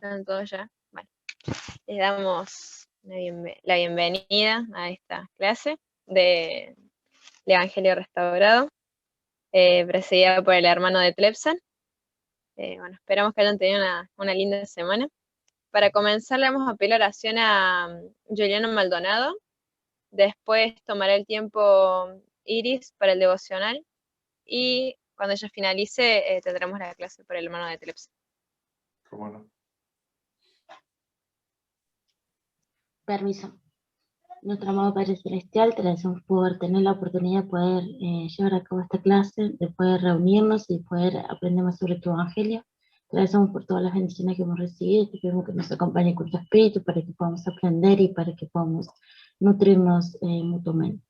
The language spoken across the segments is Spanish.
¿Están todos ya? Bueno, les damos la bienvenida a esta clase del Evangelio Restaurado, presidida por el hermano de Tlepsan. Bueno, esperamos que hayan tenido una linda semana. Para comenzar, le vamos a pedir la oración a Juliano Maldonado. Después tomará el tiempo Iris para el devocional. Y cuando ella finalice, tendremos la clase por el hermano de Tlepsan. ¿Cómo no? Permiso. Nuestro amado Padre Celestial, te agradecemos por tener la oportunidad de poder llevar a cabo esta clase, de poder reunirnos y poder aprender más sobre tu Evangelio. Te agradecemos por todas las bendiciones que hemos recibido, te pedimos que nos acompañe con tu Espíritu para que podamos aprender y para que podamos nutrirnos mutuamente.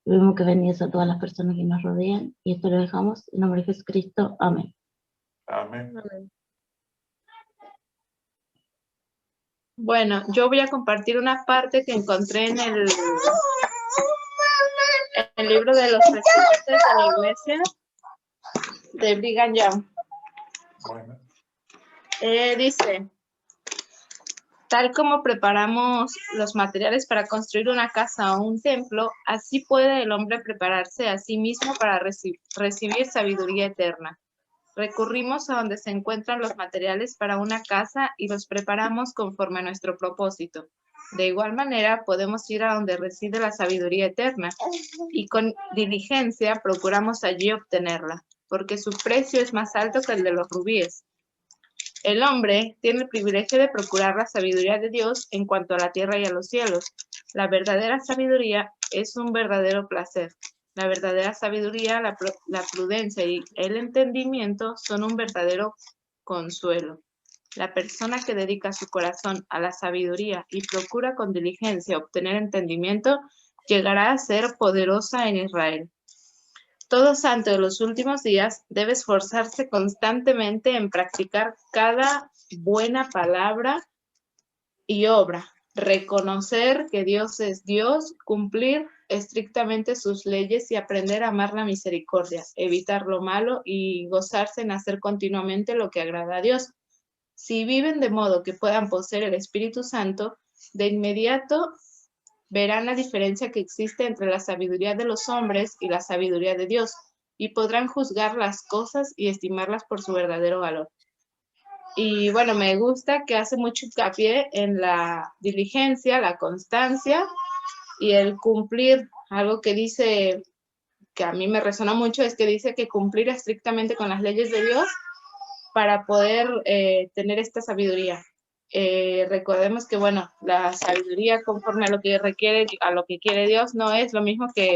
Te pedimos que bendigas a todas las personas que nos rodean y esto lo dejamos en nombre de Jesucristo. Amén. Amén. Amén. Bueno, yo voy a compartir una parte que encontré en el libro de los presidentes de la iglesia de Brigham Young. Bueno. Dice, tal como preparamos los materiales para construir una casa o un templo, así puede el hombre prepararse a sí mismo para recibir sabiduría eterna. Recurrimos a donde se encuentran los materiales para una casa y los preparamos conforme a nuestro propósito. De igual manera, podemos ir a donde reside la sabiduría eterna y con diligencia procuramos allí obtenerla, porque su precio es más alto que el de los rubíes. El hombre tiene el privilegio de procurar la sabiduría de Dios en cuanto a la tierra y a los cielos. La verdadera sabiduría es un verdadero placer. La verdadera sabiduría, la prudencia y el entendimiento son un verdadero consuelo. La persona que dedica su corazón a la sabiduría y procura con diligencia obtener entendimiento, llegará a ser poderosa en Israel. Todo santo de los últimos días debe esforzarse constantemente en practicar cada buena palabra y obra, reconocer que Dios es Dios, cumplir estrictamente sus leyes y aprender a amar la misericordia, evitar lo malo y gozarse en hacer continuamente lo que agrada a Dios. Si viven de modo que puedan poseer el Espíritu Santo, de inmediato verán la diferencia que existe entre la sabiduría de los hombres y la sabiduría de Dios, y podrán juzgar las cosas y estimarlas por su verdadero valor. Y bueno, me gusta que hace mucho hincapié en la diligencia, la constancia y el cumplir. Algo que dice, que a mí me resonó mucho, es que dice que cumplir estrictamente con las leyes de Dios para poder tener esta sabiduría. Recordemos que, bueno, la sabiduría conforme a lo que requiere, a lo que quiere Dios, no es lo mismo que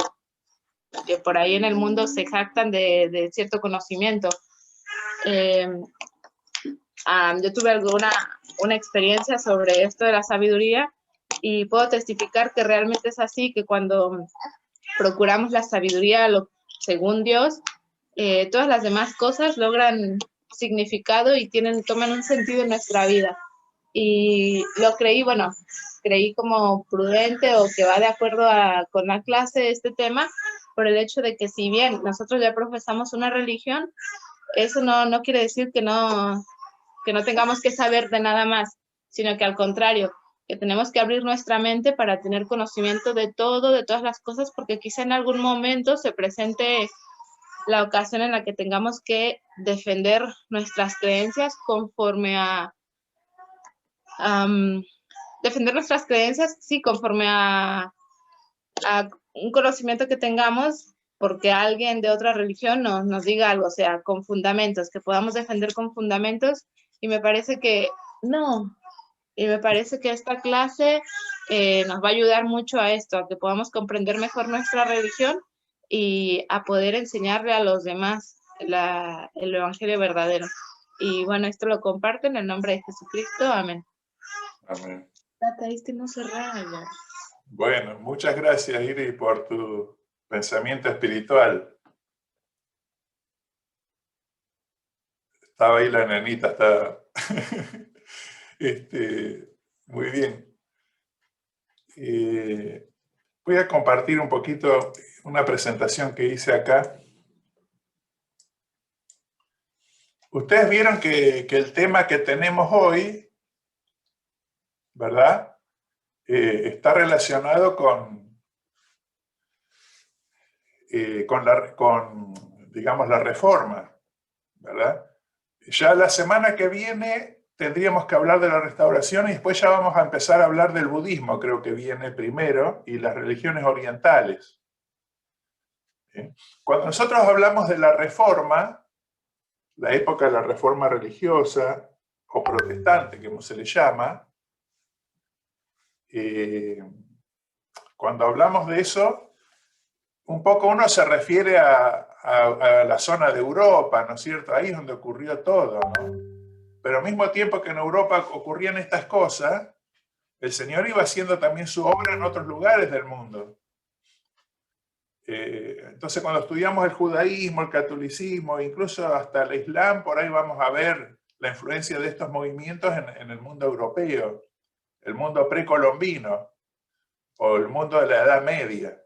por ahí en el mundo se jactan de cierto conocimiento. Yo tuve una experiencia sobre esto de la sabiduría y puedo testificar que realmente es así, que cuando procuramos la sabiduría según Dios, todas las demás cosas logran significado y toman un sentido en nuestra vida. Y lo creí, bueno, creí como prudente o que va de acuerdo con la clase este tema, por el hecho de que si bien nosotros ya profesamos una religión, eso no quiere decir que no tengamos que saber de nada más, sino que al contrario, que tenemos que abrir nuestra mente para tener conocimiento de todo, de todas las cosas, porque quizá en algún momento se presente la ocasión en la que tengamos que defender nuestras creencias conforme a defender nuestras creencias, sí, conforme a un conocimiento que tengamos, porque alguien de otra religión nos diga algo, o sea, con fundamentos, que podamos defender con fundamentos, y me parece que esta clase nos va a ayudar mucho a esto, a que podamos comprender mejor nuestra religión y a poder enseñarle a los demás el Evangelio verdadero. Y bueno, esto lo comparto en el nombre de Jesucristo. Amén. Amén. No se raya. Bueno, muchas gracias, Iris, por tu pensamiento espiritual. Estaba ahí la nenita, estaba... muy bien. Voy a compartir un poquito una presentación que hice acá. Ustedes vieron que el tema que tenemos hoy, ¿verdad? Está relacionado digamos, la reforma, ¿verdad? Ya la semana que viene tendríamos que hablar de la restauración y después ya vamos a empezar a hablar del budismo, creo que viene primero, y las religiones orientales. ¿Sí? Cuando nosotros hablamos de la reforma, la época de la reforma religiosa o protestante, como se le llama, cuando hablamos de eso, un poco uno se refiere a la zona de Europa, ¿no es cierto? Ahí es donde ocurrió todo, ¿no? Pero al mismo tiempo que en Europa ocurrían estas cosas, el Señor iba haciendo también su obra en otros lugares del mundo. Entonces, cuando estudiamos el judaísmo, el catolicismo, incluso hasta el islam, por ahí vamos a ver la influencia de estos movimientos en el mundo europeo, el mundo precolombino o el mundo de la Edad Media.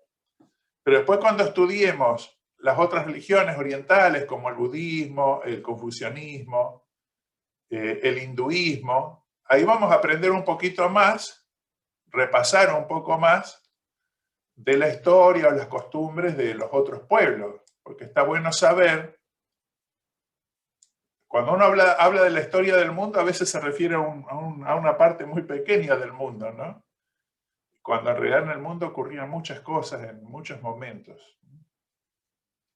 Pero después, cuando estudiemos las otras religiones orientales, como el budismo, el confucianismo, el hinduismo, ahí vamos a aprender un poquito más, repasar un poco más de la historia o las costumbres de los otros pueblos, porque está bueno saber, cuando uno habla de la historia del mundo, a veces se refiere a una parte muy pequeña del mundo, ¿no? Cuando en realidad en el mundo ocurrían muchas cosas en muchos momentos.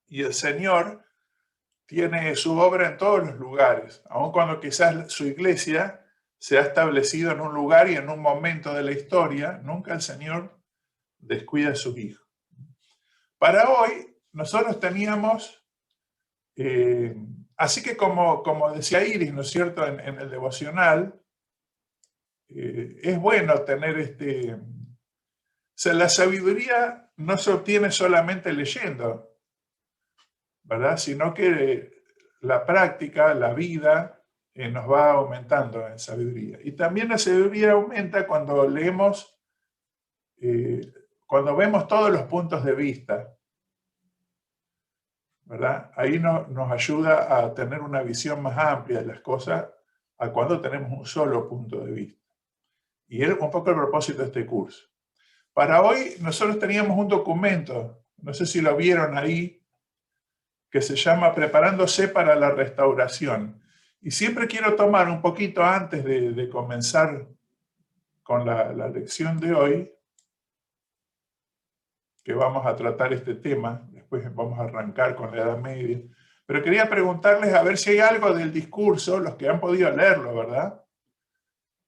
Y el Señor tiene su obra en todos los lugares, aun cuando quizás su iglesia se ha establecido en un lugar y en un momento de la historia, nunca el Señor descuida a sus hijos. Para hoy, nosotros teníamos, así que como decía Iris, ¿no es cierto?, en el devocional, es bueno tener o sea, la sabiduría no se obtiene solamente leyendo, ¿verdad? Sino que la práctica, la vida, nos va aumentando en sabiduría. Y también la sabiduría aumenta cuando leemos, cuando vemos todos los puntos de vista, ¿verdad? Ahí nos ayuda a tener una visión más amplia de las cosas a cuando tenemos un solo punto de vista. Y es un poco el propósito de este curso. Para hoy nosotros teníamos un documento, no sé si lo vieron ahí, que se llama Preparándose para la Restauración. Y siempre quiero tomar un poquito antes de comenzar con la lección de hoy, que vamos a tratar este tema, después vamos a arrancar con la Edad Media, pero quería preguntarles a ver si hay algo del discurso, los que han podido leerlo, ¿verdad?,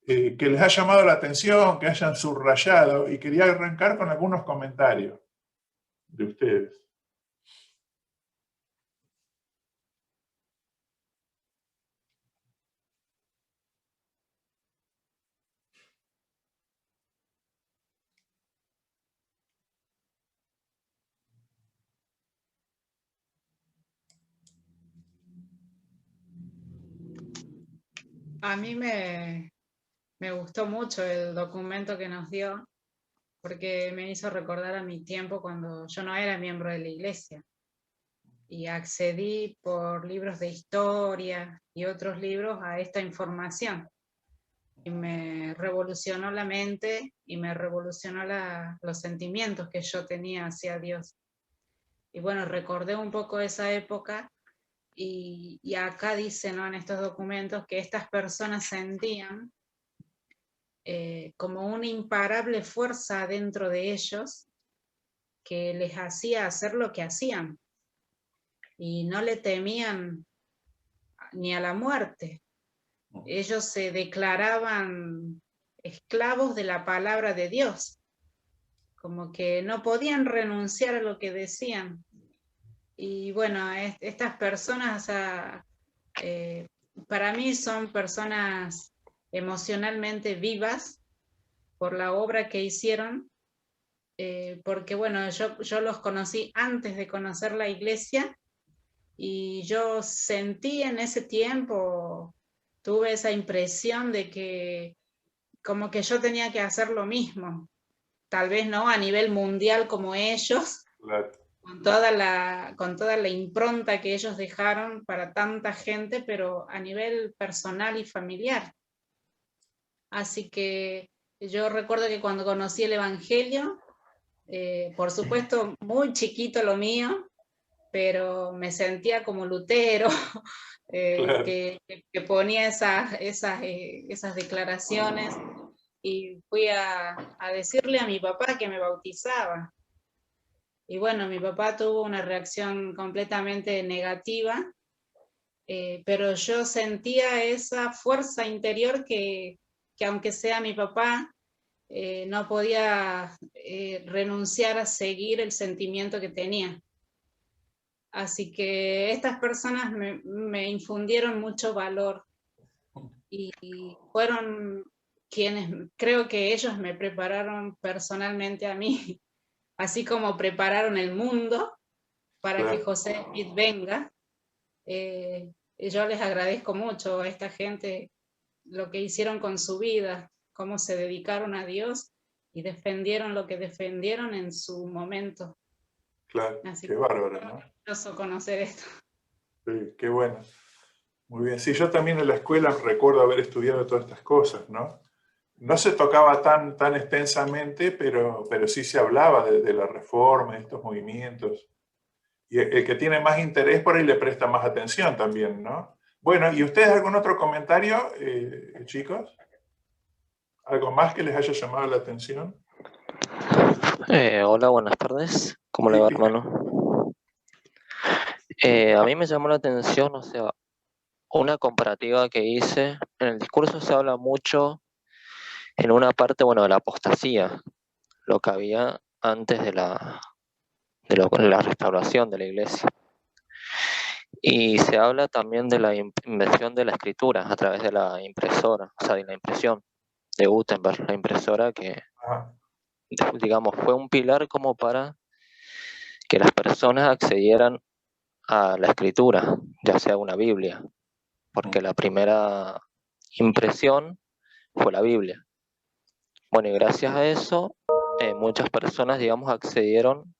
que les ha llamado la atención, que hayan subrayado, y quería arrancar con algunos comentarios de ustedes. A mí me gustó mucho el documento que nos dio, porque me hizo recordar a mi tiempo cuando yo no era miembro de la iglesia y accedí por libros de historia y otros libros a esta información. Y me revolucionó la mente y me revolucionó los sentimientos que yo tenía hacia Dios. Y bueno, recordé un poco esa época y acá dice, ¿no?, en estos documentos que estas personas sentían como una imparable fuerza dentro de ellos que les hacía hacer lo que hacían y no le temían ni a la muerte. Ellos se declaraban esclavos de la palabra de Dios, como que no podían renunciar a lo que decían. Y bueno, estas personas, para mí son personas emocionalmente vivas por la obra que hicieron, porque bueno, yo los conocí antes de conocer la iglesia y yo sentí en ese tiempo, tuve esa impresión de que como que yo tenía que hacer lo mismo, tal vez no a nivel mundial como ellos, Claro. con toda la impronta que ellos dejaron para tanta gente, pero a nivel personal y familiar. Así que yo recuerdo que cuando conocí el Evangelio, por supuesto muy chiquito lo mío, pero me sentía como Lutero, Claro. que ponía esas declaraciones, y fui a decirle a mi papá que me bautizaba. Y bueno, mi papá tuvo una reacción completamente negativa, pero yo sentía esa fuerza interior que aunque sea mi papá, no podía renunciar a seguir el sentimiento que tenía. Así que estas personas me infundieron mucho valor y fueron quienes, creo que ellos me prepararon personalmente a mí, así como prepararon el mundo para que Claro. José Smith venga. Yo les agradezco mucho a esta gente lo que hicieron con su vida, cómo se dedicaron a Dios y defendieron lo que defendieron en su momento. Claro, Así qué que bárbaro, es ¿no? maravilloso conocer esto. Sí, qué bueno. Muy bien. Sí, yo también en la escuela recuerdo haber estudiado todas estas cosas, ¿no? No se tocaba tan extensamente, pero sí se hablaba de la reforma, de estos movimientos. Y el que tiene más interés por ahí le presta más atención también, ¿no? Bueno, ¿y ustedes algún otro comentario, chicos? ¿Algo más que les haya llamado la atención? Hola, buenas tardes. ¿Cómo le Sí, va, Cristian. hermano? A mí me llamó la atención, o sea, una comparativa que hice. En el discurso se habla mucho, en una parte, bueno, de la apostasía, lo que había antes de la restauración de la iglesia. Y se habla también de la invención de la escritura a través de la impresora, o sea, de la impresión de Gutenberg, la impresora que, Ajá. digamos, fue un pilar como para que las personas accedieran a la escritura, ya sea una Biblia, porque la primera impresión fue la Biblia. Bueno, y gracias a eso, muchas personas, digamos, accedieron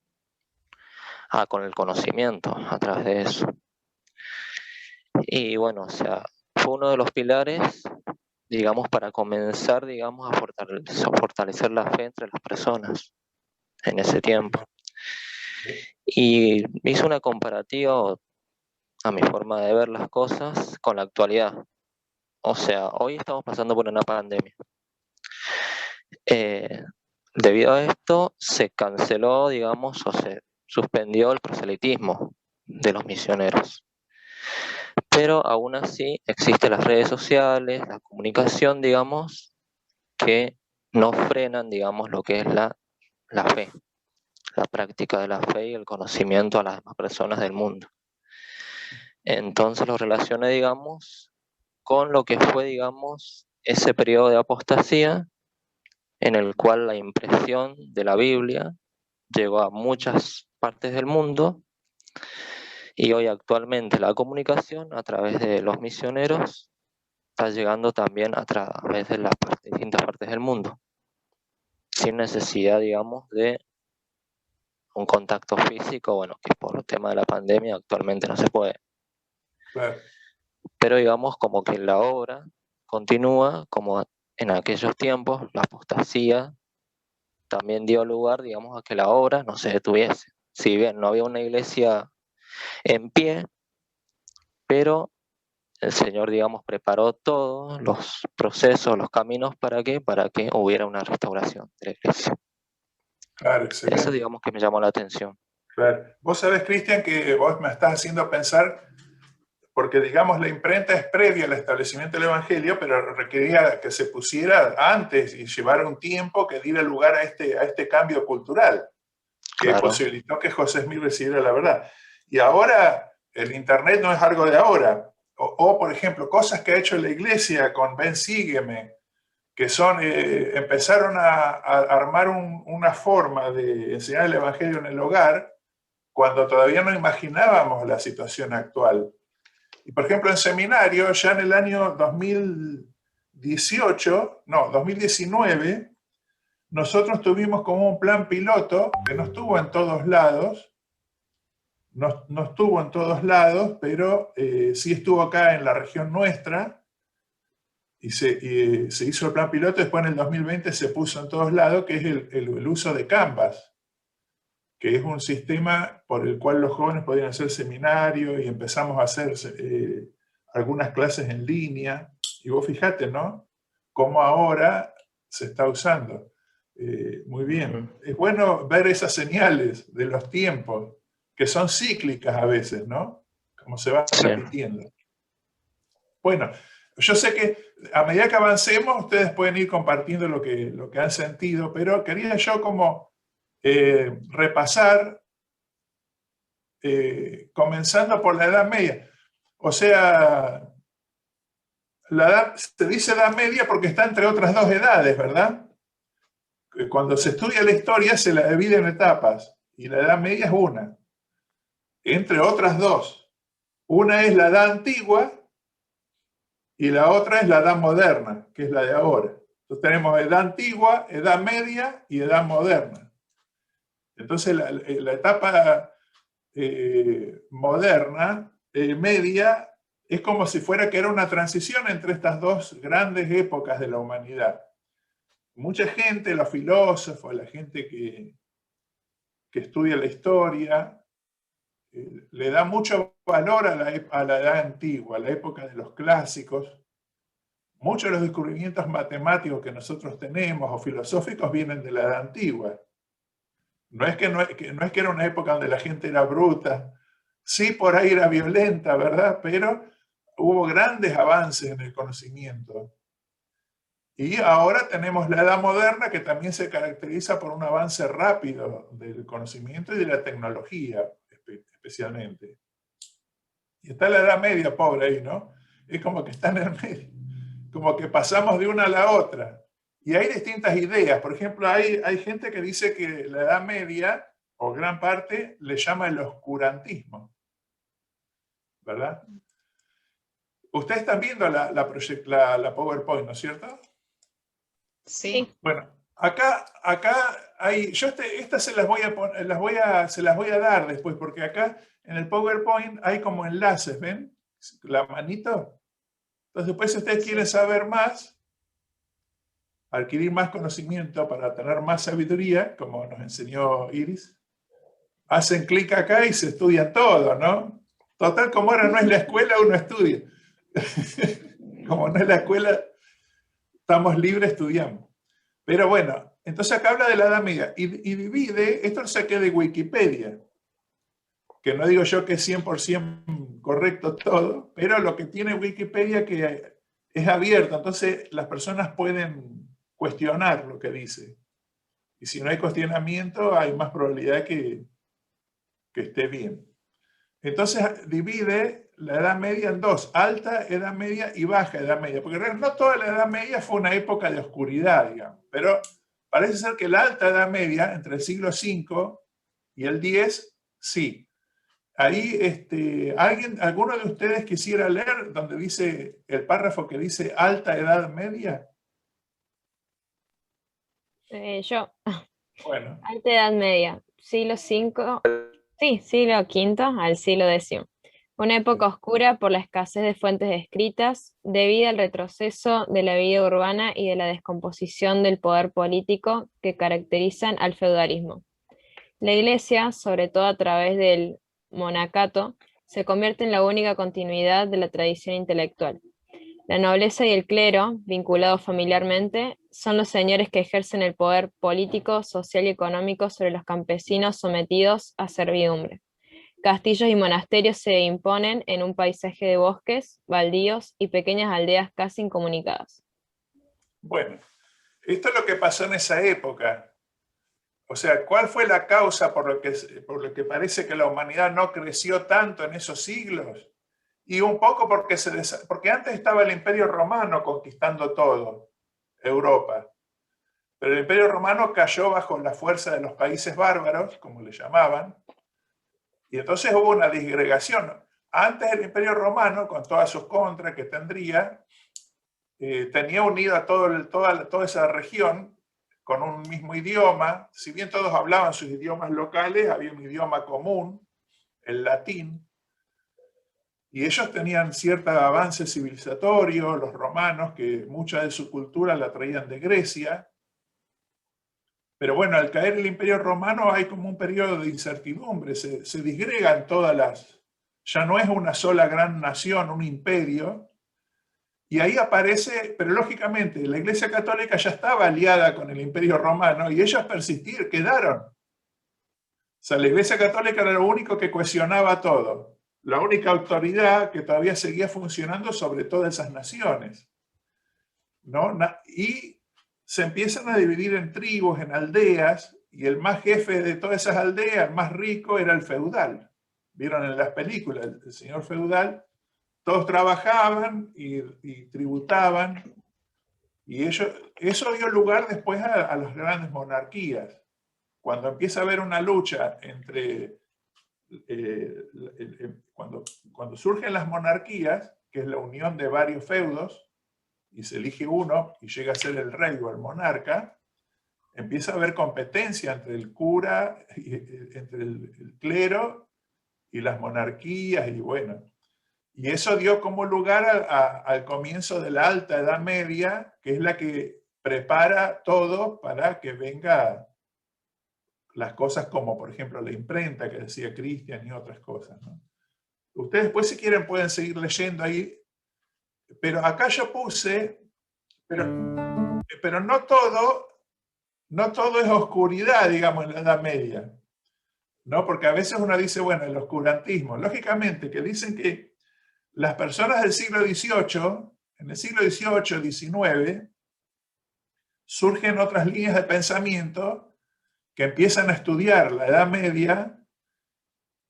con el conocimiento a través de eso. Y bueno, o sea, fue uno de los pilares, digamos, para comenzar, digamos, a fortalecer la fe entre las personas en ese tiempo. Y hice una comparativa a mi forma de ver las cosas con la actualidad. O sea, hoy estamos pasando por una pandemia. Debido a esto, se canceló, digamos, o se suspendió el proselitismo de los misioneros. Pero aún así existen las redes sociales, la comunicación, digamos, que no frenan, digamos, lo que es la fe, la práctica de la fe y el conocimiento a las demás personas del mundo. Entonces lo relacioné, digamos, con lo que fue, digamos, ese periodo de apostasía en el cual la impresión de la Biblia llegó a muchas partes del mundo y hoy actualmente la comunicación a través de los misioneros está llegando también a través de las distintas partes del mundo, sin necesidad, digamos, de un contacto físico, bueno, que por el tema de la pandemia actualmente no se puede. Claro. Pero digamos como que la obra continúa como en aquellos tiempos, la apostasía también dio lugar, digamos, a que la obra no se detuviese. Si bien no había una iglesia en pie, pero el Señor, digamos, preparó todos los procesos, los caminos, ¿para qué? Para que hubiera una restauración de la iglesia. Claro, excelente. Eso, digamos, que me llamó la atención. Claro. Vos sabés, Cristian, que vos me estás haciendo pensar, porque digamos la imprenta es previa al establecimiento del Evangelio, pero requería que se pusiera antes y llevara un tiempo que diera lugar a este cambio cultural, que Claro. posibilitó que José Smith recibiera la verdad. Y ahora el Internet no es algo de ahora. O por ejemplo, cosas que ha hecho la Iglesia con Ven, Sígueme, que son, empezaron a armar una forma de enseñar el Evangelio en el hogar cuando todavía no imaginábamos la situación actual. Y por ejemplo, en seminario, ya en el año 2019, nosotros tuvimos como un plan piloto, que no estuvo en todos lados, no estuvo en todos lados, pero sí estuvo acá en la región nuestra, y se hizo el plan piloto. Después en el 2020 se puso en todos lados, que es el uso de Canvas, que es un sistema por el cual los jóvenes podían hacer seminarios, y empezamos a hacer algunas clases en línea. Y vos fijate, ¿no? Cómo ahora se está usando. Muy bien. Es bueno ver esas señales de los tiempos, que son cíclicas a veces, ¿no? Como se van repitiendo. Bueno, yo sé que a medida que avancemos, ustedes pueden ir compartiendo lo que han sentido, pero quería yo como repasar, comenzando por la Edad Media. O sea, se dice Edad Media porque está entre otras dos edades, ¿verdad? Cuando se estudia la historia se la divide en etapas, y la Edad Media es una, entre otras dos. Una es la Edad Antigua y la otra es la Edad Moderna, que es la de ahora. Entonces tenemos Edad Antigua, Edad Media y Edad Moderna. Entonces la etapa moderna, media, es como si fuera que era una transición entre estas dos grandes épocas de la humanidad. Mucha gente, los filósofos, la gente que estudia la historia, le da mucho valor a la edad antigua, a la época de los clásicos. Muchos de los descubrimientos matemáticos que nosotros tenemos o filosóficos vienen de la edad antigua. No es que era una época donde la gente era bruta, sí, por ahí era violenta, ¿verdad? Pero hubo grandes avances en el conocimiento. Y ahora tenemos la edad moderna, que también se caracteriza por un avance rápido del conocimiento y de la tecnología, especialmente. Y está la edad media, pobre ahí, ¿no? Es como que está en el medio, como que pasamos de una a la otra. Y hay distintas ideas. Por ejemplo, hay gente que dice que la edad media, o gran parte, le llama el oscurantismo, ¿verdad? Ustedes están viendo la PowerPoint, ¿no es cierto? Sí. Bueno, acá hay, yo estas se las voy a dar después, porque acá en el PowerPoint hay como enlaces, ¿ven? La manito. Entonces después, si ustedes quieren saber más, adquirir más conocimiento para tener más sabiduría, como nos enseñó Iris, hacen clic acá y se estudian todo, ¿no? Total, como ahora no es la escuela, uno estudia. Como no es la escuela, estamos libres, estudiamos. Pero bueno, entonces acá habla de la Edad Media y divide, esto lo saqué de Wikipedia, que no digo yo que es 100% correcto todo, pero lo que tiene Wikipedia que es abierto, entonces las personas pueden cuestionar lo que dice. Y si no hay cuestionamiento, hay más probabilidad que esté bien. Entonces divide la Edad Media en dos: alta Edad Media y baja Edad Media, porque no toda la Edad Media fue una época de oscuridad, digamos, pero parece ser que la alta Edad Media, entre el siglo V y el X, sí. Ahí, ¿alguno de ustedes quisiera leer donde dice el párrafo que dice alta Edad Media? Yo. Bueno. Alta Edad Media, siglo V al siglo X. Una época oscura por la escasez de fuentes escritas, debido al retroceso de la vida urbana y de la descomposición del poder político que caracterizan al feudalismo. La Iglesia, sobre todo a través del monacato, se convierte en la única continuidad de la tradición intelectual. La nobleza y el clero, vinculados familiarmente, son los señores que ejercen el poder político, social y económico sobre los campesinos sometidos a servidumbre. Castillos y monasterios se imponen en un paisaje de bosques, baldíos y pequeñas aldeas casi incomunicadas. Bueno, esto es lo que pasó en esa época. O sea, ¿cuál fue la causa por lo que parece que la humanidad no creció tanto en esos siglos? Y un poco porque antes estaba el Imperio Romano conquistando todo, Europa. Pero el Imperio Romano cayó bajo la fuerza de los países bárbaros, como le llamaban, y entonces hubo una disgregación. Antes el Imperio Romano, con todas sus contras que tendría, tenía unida toda esa región con un mismo idioma. Si bien todos hablaban sus idiomas locales, había un idioma común. el latín, y ellos tenían cierto avance civilizatorio, los romanos, que mucha de su cultura la traían de Grecia. Pero bueno, al caer el Imperio Romano hay como un periodo de incertidumbre, se disgregan todas las... Ya no es una sola gran nación, un imperio, y ahí aparece, pero lógicamente la Iglesia Católica ya estaba aliada con el Imperio Romano y ellos persistieron, quedaron. O sea, la Iglesia Católica era lo único que cohesionaba todo, la única autoridad que todavía seguía funcionando sobre todas esas naciones, ¿no? Y se empiezan a dividir en tribus, en aldeas, y el más jefe de todas esas aldeas, el más rico, era el feudal. Vieron en las películas, el señor feudal, todos trabajaban y tributaban, y eso dio lugar después a las grandes monarquías. Cuando empieza a haber una lucha entre... cuando surgen las monarquías, que es la unión de varios feudos, y se elige uno y llega a ser el rey o el monarca, empieza a haber competencia entre el cura, entre el clero y las monarquías, y bueno. Y eso dio como lugar al comienzo de la Alta Edad Media, que es la que prepara todo para que venga las cosas como, por ejemplo, la imprenta que decía Cristian y otras cosas, ¿no? Ustedes después, si quieren, pueden seguir leyendo ahí, pero acá yo puse, pero no todo es oscuridad, digamos, en la Edad Media, ¿no? Porque a veces uno dice, bueno, el oscurantismo, lógicamente, que dicen que las personas del siglo XVIII, en el siglo XVIII, XIX, surgen otras líneas de pensamiento que empiezan a estudiar la Edad Media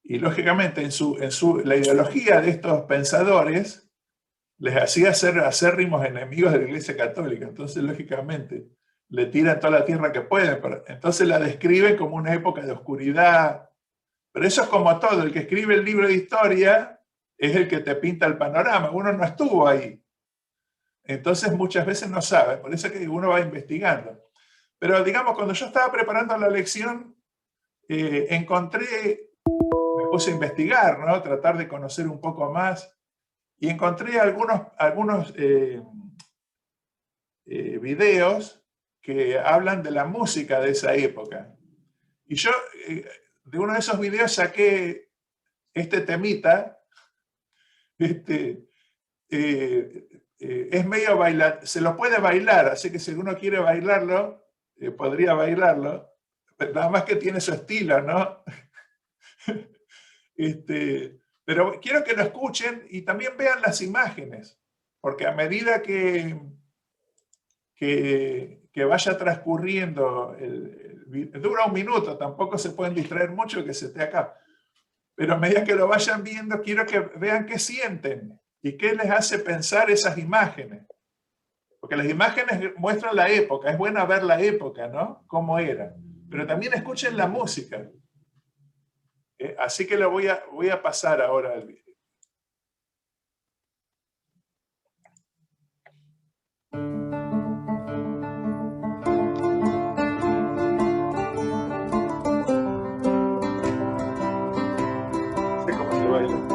y, lógicamente, la ideología de estos pensadores les hacía ser acérrimos enemigos de la Iglesia Católica. Entonces, lógicamente, le tiran toda la tierra que pueden. Entonces la describen como una época de oscuridad. Pero eso es como todo. El que escribe el libro de historia es el que te pinta el panorama. Uno no estuvo ahí. Entonces muchas veces no sabe. Por eso es que uno va investigando. Pero digamos, cuando yo estaba preparando la lección, me puse a investigar, ¿no? Tratar de conocer un poco más. Y encontré algunos videos que hablan de la música de esa época. Y yo de uno de esos videos saqué este temita. Es medio bailar, se lo puede bailar, así que si uno quiere bailarlo, podría bailarlo. Nada más que tiene su estilo, ¿no? Pero quiero que lo escuchen y también vean las imágenes, porque a medida que vaya transcurriendo, dura un minuto, tampoco se pueden distraer mucho que se esté acá, pero a medida que lo vayan viendo, quiero que vean qué sienten y qué les hace pensar esas imágenes. Porque las imágenes muestran la época, es buena ver la época, ¿no? Cómo era. Pero también escuchen la música. Así que lo voy a pasar ahora al video. No sé cómo se baila.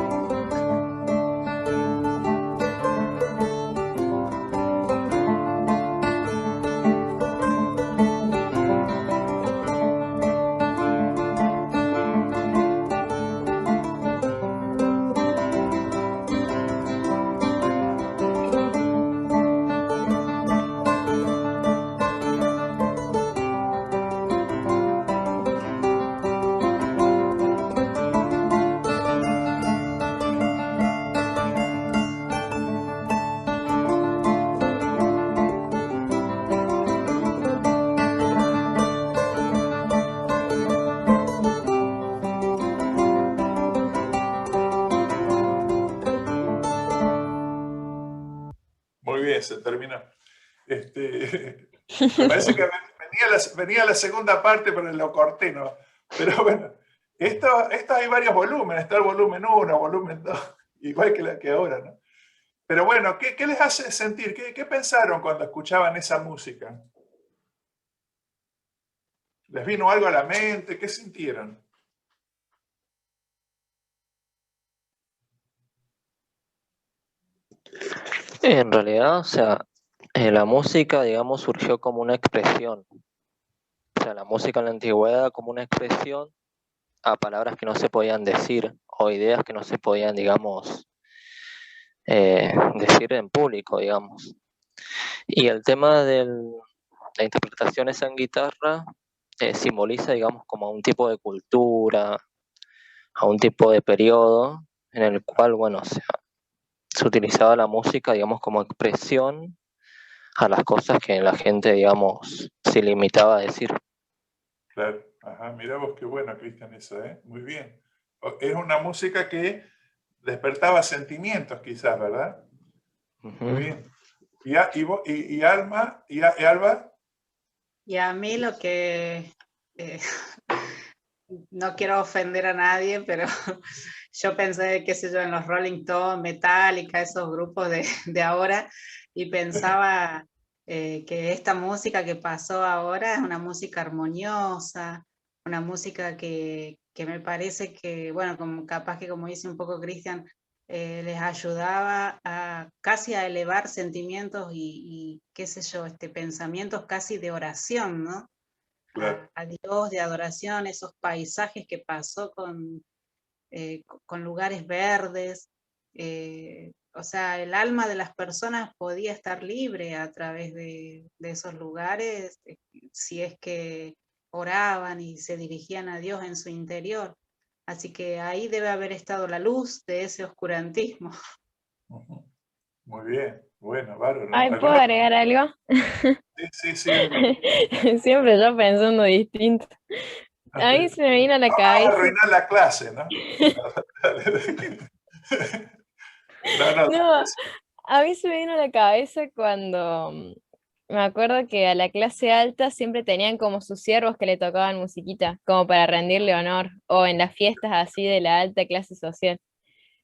Muy bien, se terminó. Me parece que venía la segunda parte, pero lo corté, ¿no? Pero bueno, esto hay varios volúmenes. Está el volumen 1, volumen 2, igual que ahora, ¿no? Pero bueno, ¿qué les hace sentir? ¿Qué pensaron cuando escuchaban esa música? ¿Les vino algo a la mente? ¿Qué sintieron? En realidad, o sea, la música, digamos, surgió como una expresión. O sea, la música en la antigüedad como una expresión a palabras que no se podían decir o ideas que no se podían, digamos, decir en público, digamos. Y el tema de la interpretación esa en guitarra simboliza, digamos, como un tipo de cultura, a un tipo de periodo en el cual, bueno, o sea, se utilizaba la música, digamos, como expresión a las cosas que la gente, digamos, se limitaba a decir. Claro, ajá, mira vos qué bueno, Cristian, eso, ¿eh? Muy bien. Es una música que despertaba sentimientos, quizás, ¿verdad? Muy bien. ¿Y Alma? ¿Y Alba? Y a mí lo que, no quiero ofender a nadie, pero yo pensé, qué sé yo, en los Rolling Stones, Metallica, esos grupos de ahora, y pensaba que esta música que pasó ahora es una música armoniosa, una música que me parece que, bueno, como, capaz que como dice un poco Cristian, les ayudaba a casi a elevar sentimientos y qué sé yo, pensamientos casi de oración, ¿no? Claro. A Dios, de adoración, esos paisajes que pasó con lugares verdes. O sea, el alma de las personas podía estar libre a través de esos lugares, si es que oraban y se dirigían a Dios en su interior. Así que ahí debe haber estado la luz de ese oscurantismo. Ujú. Muy bien, bueno, bárbaro. Ay, ¿puedo agregar algo? Sí, Alba. Siempre yo pensando distinto. A mí se me vino a la No vamos a cabeza. arruinar la clase, ¿no? No, No, a mí se me vino a la cabeza cuando me acuerdo que a la clase alta siempre tenían como sus siervos que le tocaban musiquita, como para rendirle honor, o en las fiestas así de la alta clase social.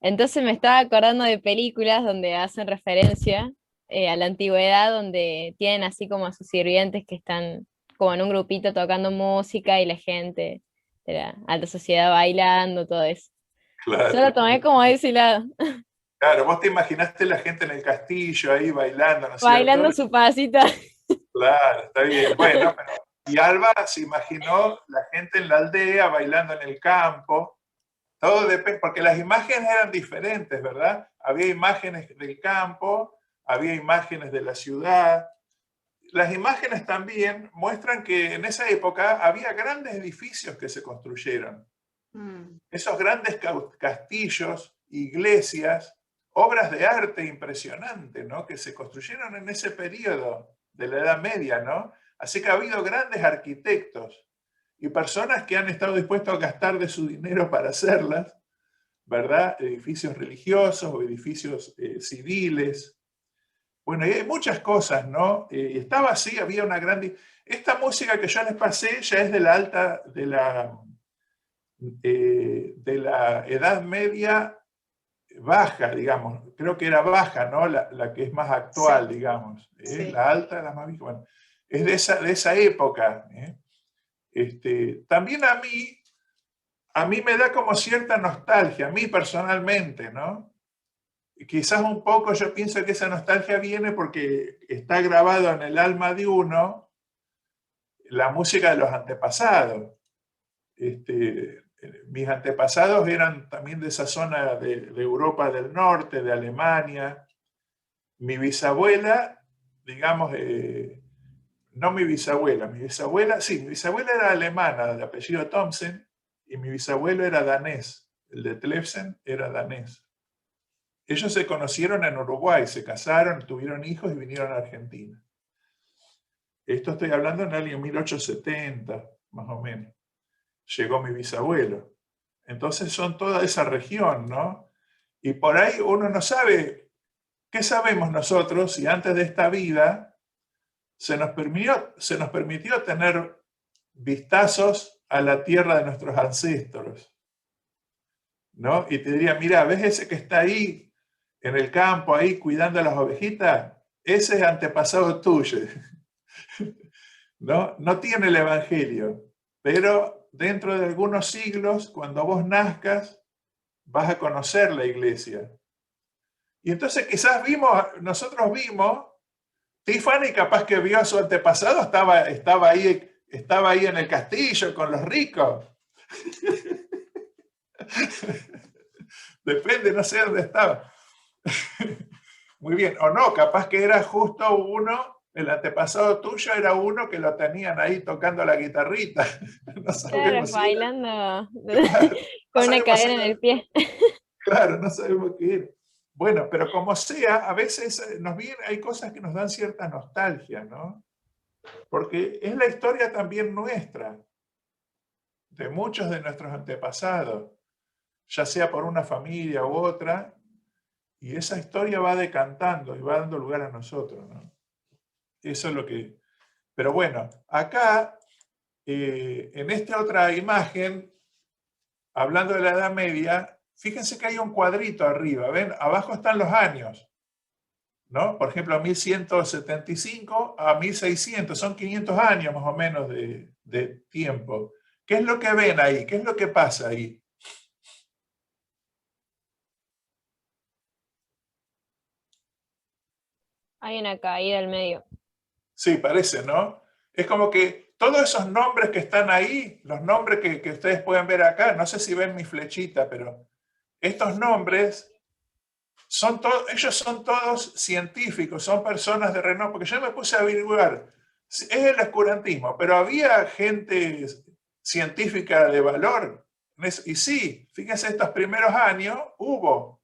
Entonces me estaba acordando de películas donde hacen referencia a la antigüedad, donde tienen así como a sus sirvientes que están como en un grupito tocando música y la gente de la alta sociedad bailando, todo eso. Yo claro. lo tomé como de ese lado, Claro, vos te imaginaste la gente en el castillo ahí bailando, ¿no es cierto? bailando su pasita. Claro, está bien. Bueno, pero, y Alba se imaginó la gente en la aldea bailando en el campo. Todo depende, porque las imágenes eran diferentes, ¿verdad? Había imágenes del campo, había imágenes de la ciudad. Las imágenes también muestran que en esa época había grandes edificios que se construyeron. Esos grandes castillos, iglesias, obras de arte impresionantes, ¿no? Que se construyeron en ese periodo de la Edad Media, ¿no? Así que ha habido grandes arquitectos y personas que han estado dispuestos a gastar de su dinero para hacerlas, ¿verdad? Edificios religiosos o edificios civiles. Bueno, y hay muchas cosas, ¿no? Estaba así, había una gran... Esta música que yo les pasé ya es de la alta, de la Edad Media baja, digamos. Creo que era baja, ¿no? La que es más actual, Sí, digamos. sí. La alta, la más vieja. Bueno, es de esa época. También a mí me da como cierta nostalgia, a mí personalmente, ¿no? Quizás un poco yo pienso que esa nostalgia viene porque está grabado en el alma de uno la música de los antepasados. Mis antepasados eran también de esa zona de Europa del Norte, de Alemania. Mi bisabuela, digamos, no mi bisabuela, sí, mi bisabuela era alemana, de apellido Thomsen, y mi bisabuelo era danés, el de Tlebsen era danés. Ellos se conocieron en Uruguay, se casaron, tuvieron hijos y vinieron a Argentina. Esto estoy hablando en el año 1870, más o menos. Llegó mi bisabuelo. Entonces son toda esa región, ¿no? Y por ahí uno no sabe, ¿qué sabemos nosotros si antes de esta vida se nos permitió tener vistazos a la tierra de nuestros ancestros? ¿No? Y te diría, mira, ¿ves ese que está ahí en el campo, ahí cuidando a las ovejitas? Ese es antepasado tuyo. ¿No? No tiene el Evangelio, pero dentro de algunos siglos, cuando vos nazcas, vas a conocer la iglesia. Y entonces quizás nosotros vimos, Tiffany capaz que vio a su antepasado, estaba ahí en el castillo con los ricos. Depende, no sé dónde estaba. Muy bien, o no, capaz que era justo uno, el antepasado tuyo era uno que lo tenían ahí tocando la guitarrita. No claro, bailando con una cadena en el pie. Claro, no sabemos qué era. Bueno, pero como sea, a veces hay cosas que nos dan cierta nostalgia, ¿no? Porque es la historia también nuestra, de muchos de nuestros antepasados, ya sea por una familia u otra, y esa historia va decantando y va dando lugar a nosotros, ¿no? Eso es lo que... Pero bueno, acá, en esta otra imagen, hablando de la Edad Media, fíjense que hay un cuadrito arriba, ¿ven? Abajo están los años, ¿no? Por ejemplo, 1175 a 1600, son 500 años más o menos de tiempo. ¿Qué es lo que ven ahí? ¿Qué es lo que pasa ahí? Hay una caída al medio. Sí, parece, ¿no? Es como que todos esos nombres que están ahí, los nombres que ustedes pueden ver acá, no sé si ven mi flechita, pero estos nombres, ellos son todos científicos, son personas de renombre, porque yo me puse a averiguar, es el oscurantismo, pero había gente científica de valor, y sí, fíjense, estos primeros años hubo.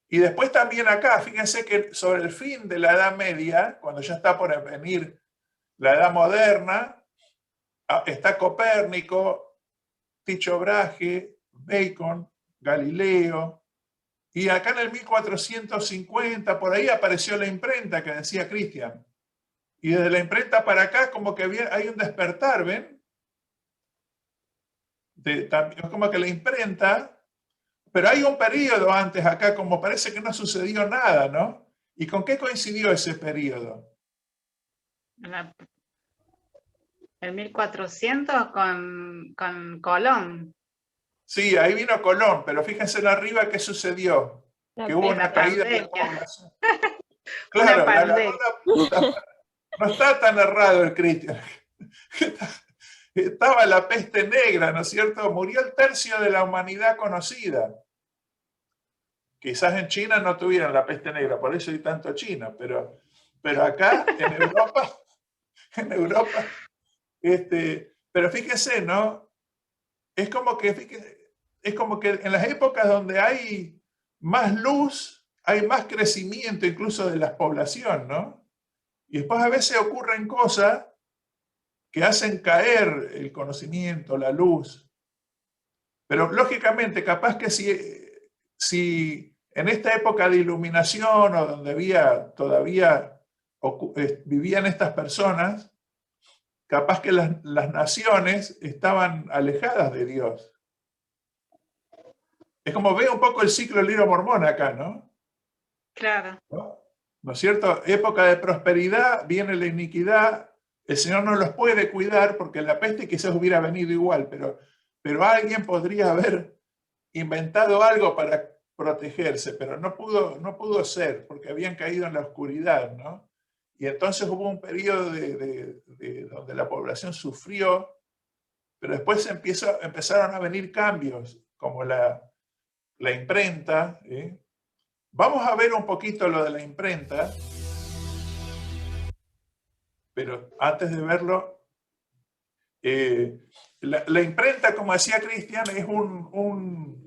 Y después también acá, fíjense que sobre el fin de la Edad Media, cuando ya está por venir la Edad Moderna, está Copérnico, Tycho Brahe, Bacon, Galileo, y acá en el 1450, por ahí apareció la imprenta que decía Cristian. Y desde la imprenta para acá como que hay un despertar, ¿ven? Es como que la imprenta, pero hay un periodo antes acá, como parece que no sucedió nada, ¿no? ¿Y con qué coincidió ese periodo? El 1400 con Colón. Sí, ahí vino Colón, pero fíjense en arriba qué sucedió. Que hubo una caída de la población. Claro, no está tan errado el Cristian. Estaba la peste negra, ¿no es cierto? Murió el tercio de la humanidad conocida. Quizás en China no tuvieran la peste negra, por eso hay tanto chino, pero acá en Europa, pero fíjese, ¿no? Es como que en las épocas donde hay más luz, hay más crecimiento incluso de la población, ¿no? Y después a veces ocurren cosas que hacen caer el conocimiento, la luz. Pero lógicamente, capaz que si en esta época de iluminación o donde todavía vivían estas personas, capaz que las naciones estaban alejadas de Dios. Es como ve un poco el ciclo del libro mormón acá, ¿no? Claro. ¿No es cierto? Época de prosperidad, viene la iniquidad, el Señor no los puede cuidar porque la peste quizás hubiera venido igual, pero alguien podría haber inventado algo para protegerse, pero no pudo ser porque habían caído en la oscuridad, ¿no? Y entonces hubo un periodo donde la población sufrió, pero después empezaron a venir cambios, como la imprenta. Vamos a ver un poquito lo de la imprenta, pero antes de verlo, la imprenta, como decía Cristian, es un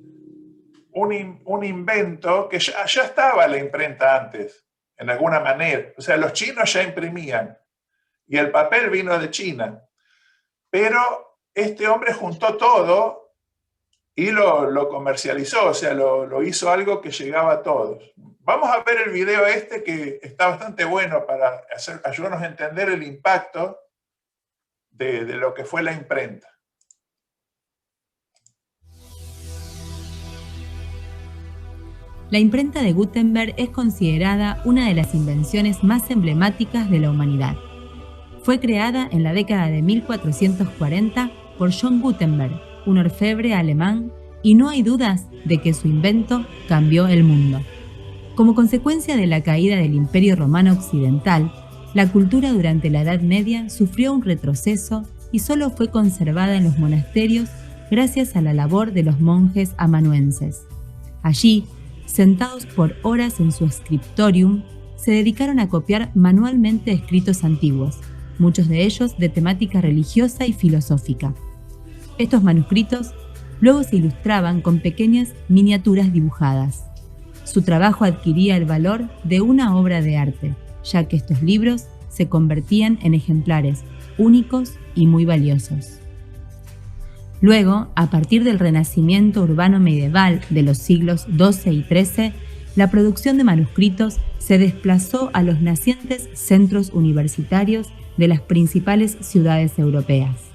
invento que ya estaba la imprenta antes, en alguna manera. O sea, los chinos ya imprimían y el papel vino de China. Pero este hombre juntó todo y lo comercializó, o sea, lo hizo algo que llegaba a todos. Vamos a ver el video que está bastante bueno para ayudarnos a entender el impacto de lo que fue la imprenta. La imprenta de Gutenberg es considerada una de las invenciones más emblemáticas de la humanidad. Fue creada en la década de 1440 por John Gutenberg, un orfebre alemán, y no hay dudas de que su invento cambió el mundo. Como consecuencia de la caída del Imperio Romano Occidental, la cultura durante la Edad Media sufrió un retroceso y solo fue conservada en los monasterios gracias a la labor de los monjes amanuenses. Allí, sentados por horas en su scriptorium, se dedicaron a copiar manualmente escritos antiguos, muchos de ellos de temática religiosa y filosófica. Estos manuscritos luego se ilustraban con pequeñas miniaturas dibujadas. Su trabajo adquiría el valor de una obra de arte, ya que estos libros se convertían en ejemplares únicos y muy valiosos. Luego, a partir del renacimiento urbano medieval de los siglos XII y XIII, la producción de manuscritos se desplazó a los nacientes centros universitarios de las principales ciudades europeas.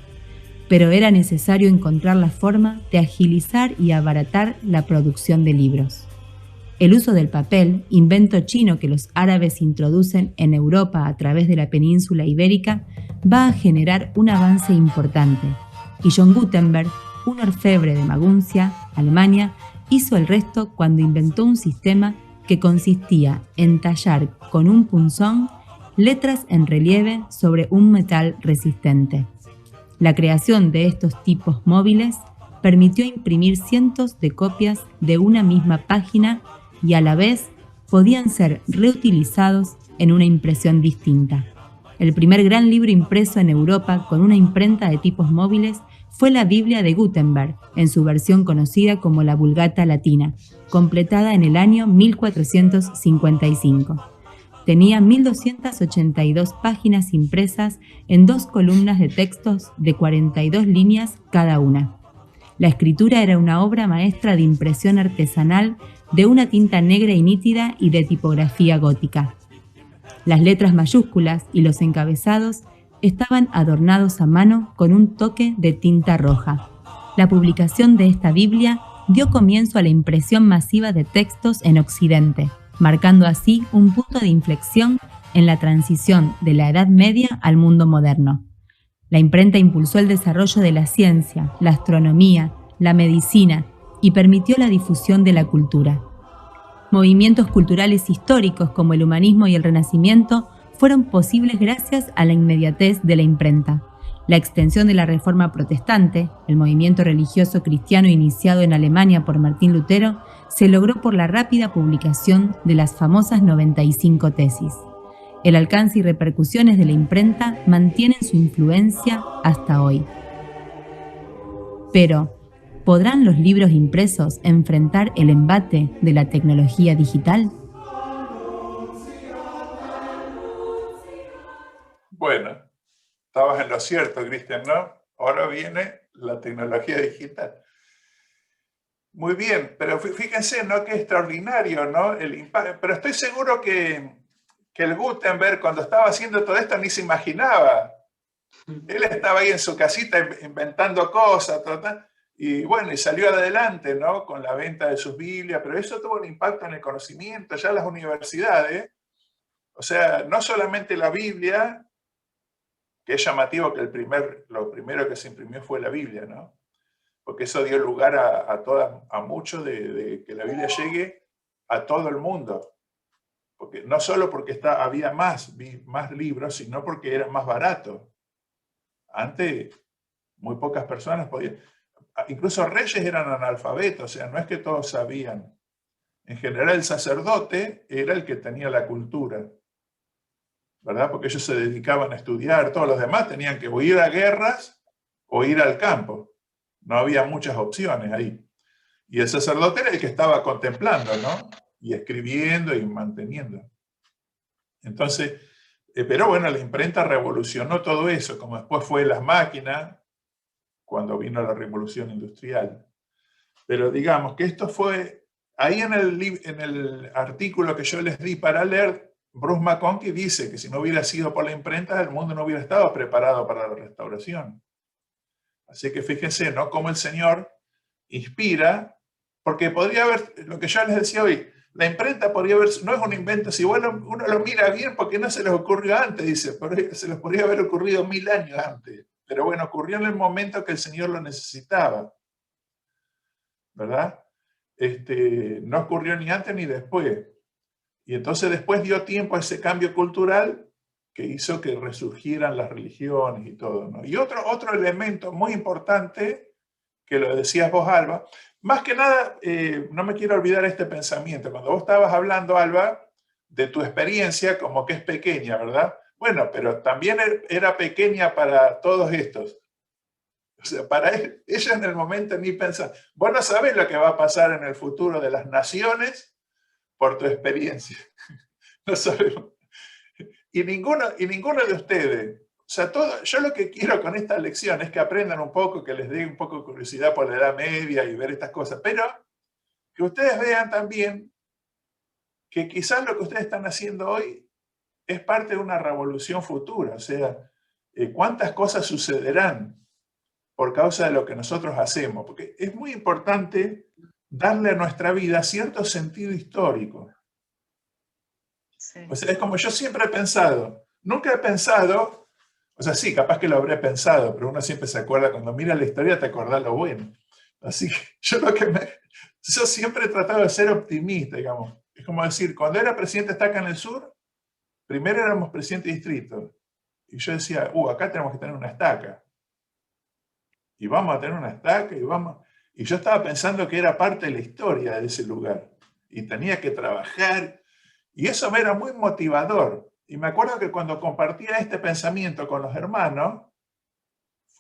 Pero era necesario encontrar la forma de agilizar y abaratar la producción de libros. El uso del papel, invento chino que los árabes introducen en Europa a través de la península ibérica, va a generar un avance importante, y John Gutenberg, un orfebre de Maguncia, Alemania, hizo el resto cuando inventó un sistema que consistía en tallar con un punzón letras en relieve sobre un metal resistente. La creación de estos tipos móviles permitió imprimir cientos de copias de una misma página y a la vez podían ser reutilizados en una impresión distinta. El primer gran libro impreso en Europa con una imprenta de tipos móviles fue la Biblia de Gutenberg, en su versión conocida como la Vulgata Latina, completada en el año 1455. Tenía 1282 páginas impresas en 2 columnas de textos de 42 líneas cada una. La escritura era una obra maestra de impresión artesanal de una tinta negra y nítida y de tipografía gótica. Las letras mayúsculas y los encabezados estaban adornados a mano con un toque de tinta roja. La publicación de esta Biblia dio comienzo a la impresión masiva de textos en Occidente, marcando así un punto de inflexión en la transición de la Edad Media al mundo moderno. La imprenta impulsó el desarrollo de la ciencia, la astronomía, la medicina y permitió la difusión de la cultura. Movimientos culturales históricos como el humanismo y el Renacimiento fueron posibles gracias a la inmediatez de la imprenta. La extensión de la Reforma Protestante, el movimiento religioso cristiano iniciado en Alemania por Martín Lutero, se logró por la rápida publicación de las famosas 95 tesis. El alcance y repercusiones de la imprenta mantienen su influencia hasta hoy. Pero, ¿podrán los libros impresos enfrentar el embate de la tecnología digital? Bueno, estabas en lo cierto, Cristian, ¿no? Ahora viene la tecnología digital. Muy bien, pero fíjense, ¿no? Qué extraordinario, ¿no? El impacto. Pero estoy seguro que el Gutenberg, cuando estaba haciendo todo esto, ni se imaginaba. Él estaba ahí en su casita inventando cosas, y bueno, y salió adelante, ¿no? Con la venta de sus Biblias, pero eso tuvo un impacto en el conocimiento, ya las universidades. O sea, no solamente la Biblia, que es llamativo que lo primero que se imprimió fue la Biblia, ¿no? Porque eso dio lugar a mucho de que la Biblia llegue a todo el mundo. Porque, no solo porque había más libros, sino porque era más barato. Antes, muy pocas personas podían. Incluso reyes eran analfabetos, o sea, no es que todos sabían. En general, el sacerdote era el que tenía la cultura, ¿verdad? Porque ellos se dedicaban a estudiar, todos los demás tenían que o ir a guerras o ir al campo. No había muchas opciones ahí. Y el sacerdote era el que estaba contemplando, ¿no? Y escribiendo y manteniendo. Entonces, pero bueno, la imprenta revolucionó todo eso, como después fue las máquinas, cuando vino la revolución industrial. Pero digamos que esto fue, ahí en el artículo que yo les di para leer, Bruce McConkie dice que si no hubiera sido por la imprenta, el mundo no hubiera estado preparado para la restauración. Así que fíjense, ¿no? Cómo el Señor inspira, porque podría haber, lo que yo les decía hoy, la imprenta podría haber, no es un invento, si uno lo mira bien, porque no se les ocurrió antes, dice, se les podría haber ocurrido 1000 años antes. Pero bueno, ocurrió en el momento que el Señor lo necesitaba, ¿verdad? No ocurrió ni antes ni después. Y entonces después dio tiempo a ese cambio cultural que hizo que resurgieran las religiones y todo, ¿no? Y otro elemento muy importante, que lo decías vos, Alba, más que nada, no me quiero olvidar este pensamiento. Cuando vos estabas hablando, Alba, de tu experiencia, como que es pequeña, ¿verdad? Bueno, pero también era pequeña para todos estos. O sea, para ella en el momento ni pensaba. Vos no sabés lo que va a pasar en el futuro de las naciones por tu experiencia. No sabemos. Y ninguno de ustedes, o sea, yo lo que quiero con esta lección es que aprendan un poco, que les dé un poco de curiosidad por la Edad Media y ver estas cosas, pero que ustedes vean también que quizás lo que ustedes están haciendo hoy es parte de una revolución futura, o sea, cuántas cosas sucederán por causa de lo que nosotros hacemos, porque es muy importante darle a nuestra vida cierto sentido histórico. Sí. O sea, es como yo siempre he pensado, nunca he pensado, o sea, sí, capaz que lo habré pensado, pero uno siempre se acuerda, cuando mira la historia te acordás lo bueno. Así que yo siempre he tratado de ser optimista, digamos. Es como decir, cuando era presidente Estaca en el sur, primero éramos presidente de distrito. Y yo decía, acá tenemos que tener una estaca. Y vamos a tener una estaca y vamos. Y yo estaba pensando que era parte de la historia de ese lugar. Y tenía que trabajar. Y eso me era muy motivador. Y me acuerdo que cuando compartía este pensamiento con los hermanos,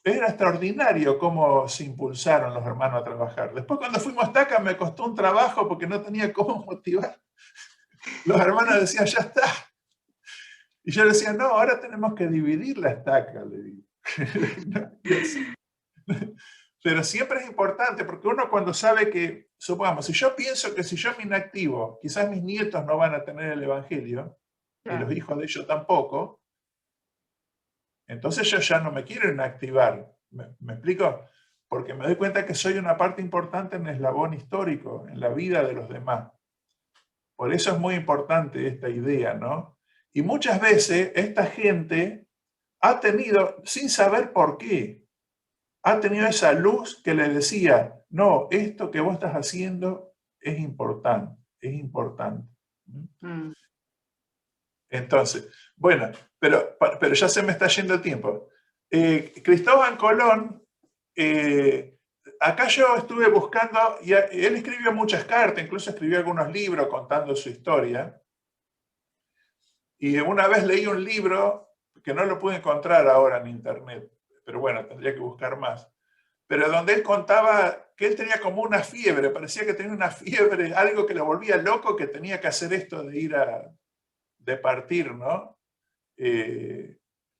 era extraordinario cómo se impulsaron los hermanos a trabajar. Después cuando fuimos a estaca me costó un trabajo porque no tenía cómo motivar. Los hermanos decían, ya está. Y yo decía, no, ahora tenemos que dividir la estaca, le digo. Pero siempre es importante, porque uno cuando sabe que, supongamos, si yo pienso que si yo me inactivo, quizás mis nietos no van a tener el Evangelio, y los hijos de ellos tampoco, entonces yo ya no me quiero inactivar. ¿Me explico? Porque me doy cuenta que soy una parte importante en el eslabón histórico, en la vida de los demás. Por eso es muy importante esta idea, ¿no? Y muchas veces esta gente ha tenido, sin saber por qué, ha tenido esa luz que le decía, no, esto que vos estás haciendo es importante, es importante. Entonces, bueno, pero ya se me está yendo el tiempo. Cristóbal Colón, acá yo estuve buscando, y él escribió muchas cartas, incluso escribió algunos libros contando su historia. Y una vez leí un libro, que no lo pude encontrar ahora en internet, pero bueno, tendría que buscar más. Pero donde él contaba que él tenía como una fiebre, parecía que tenía una fiebre, algo que lo volvía loco, que tenía que hacer esto de ir de partir, ¿no?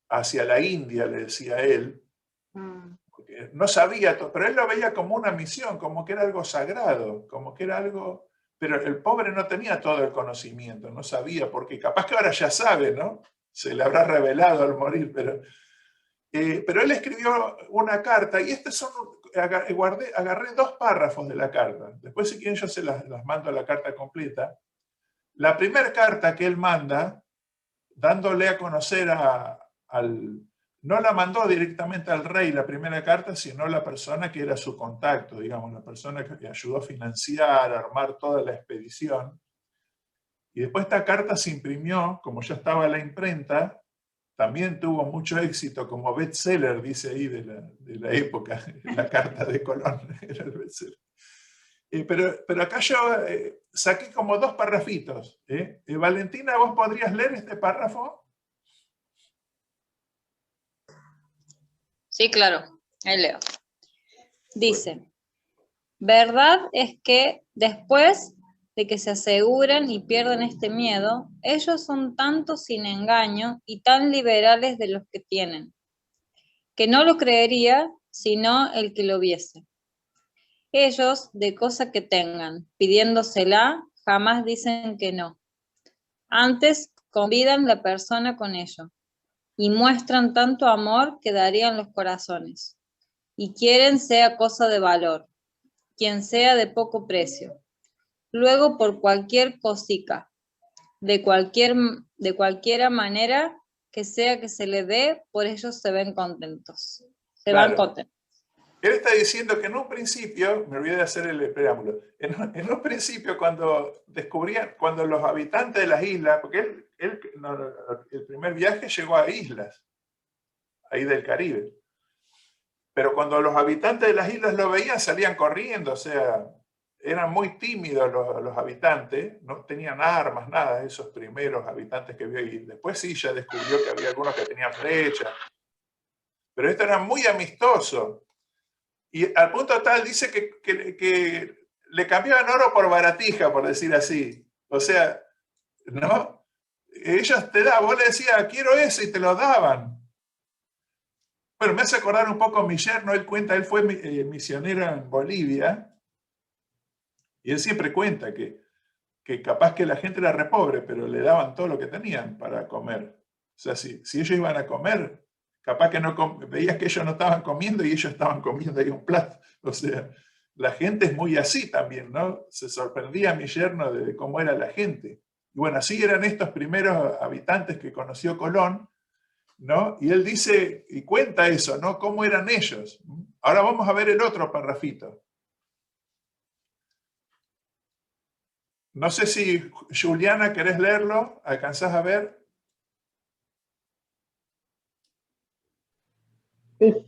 Hacia la India, le decía él. Porque no sabía, pero él lo veía como una misión, como que era algo sagrado, como que era algo... Pero el pobre no tenía todo el conocimiento, no sabía, porque capaz que ahora ya sabe, ¿no? Se le habrá revelado al morir, pero él escribió una carta, y agarré 2 párrafos de la carta. Después, si quieren, yo se las mando a la carta completa. La primera carta que él manda, dándole a conocer no la mandó directamente al rey la primera carta, sino la persona que era su contacto, digamos, la persona que ayudó a financiar, a armar toda la expedición. Y después esta carta se imprimió, como ya estaba en la imprenta, también tuvo mucho éxito como bestseller, dice ahí, de la época, la carta de Colón, era el bestseller. Pero acá yo saqué como 2 parrafitos. Valentina, ¿vos podrías leer este párrafo? Sí, claro, ahí leo. Dice, verdad es que después de que se aseguren y pierden este miedo, ellos son tanto sin engaño y tan liberales de los que tienen, que no lo creería sino el que lo viese. Ellos, de cosa que tengan, pidiéndosela, jamás dicen que no. Antes convidan la persona con ello, y muestran tanto amor que darían los corazones. Y quieren sea cosa de valor, quien sea de poco precio. Luego por cualquier cosica, de cualquiera manera que sea que se le dé, por ellos se ven contentos. Van contentos. él está diciendo que en un principio, me olvidé de hacer el preámbulo, en un principio cuando descubrían, cuando los habitantes de las islas, porque el primer viaje llegó a islas, ahí del Caribe, pero cuando los habitantes de las islas lo veían salían corriendo, o sea, eran muy tímidos los habitantes, no tenían armas, nada, esos primeros habitantes que vio ahí. Después sí, ya descubrió que había algunos que tenían flechas, pero esto era muy amistoso. Y al punto tal dice que le cambiaban oro por baratija, por decir así. O sea, ¿no? Ellos te daban, vos le decías, quiero eso, y te lo daban. Bueno, me hace acordar un poco a mi yerno, él cuenta, él fue misionero en Bolivia, y él siempre cuenta que capaz que la gente era re pobre, pero le daban todo lo que tenían para comer. O sea, si ellos iban a comer, capaz que no veías que ellos no estaban comiendo y ellos estaban comiendo ahí un plato. O sea, la gente es muy así también, ¿no? Se sorprendía a mi yerno de cómo era la gente. Y bueno, así eran estos primeros habitantes que conoció Colón, ¿no? Y él dice, y cuenta eso, ¿no? Cómo eran ellos. Ahora vamos a ver el otro parrafito. No sé si, Juliana, ¿querés leerlo? ¿Alcanzás a ver? Sí.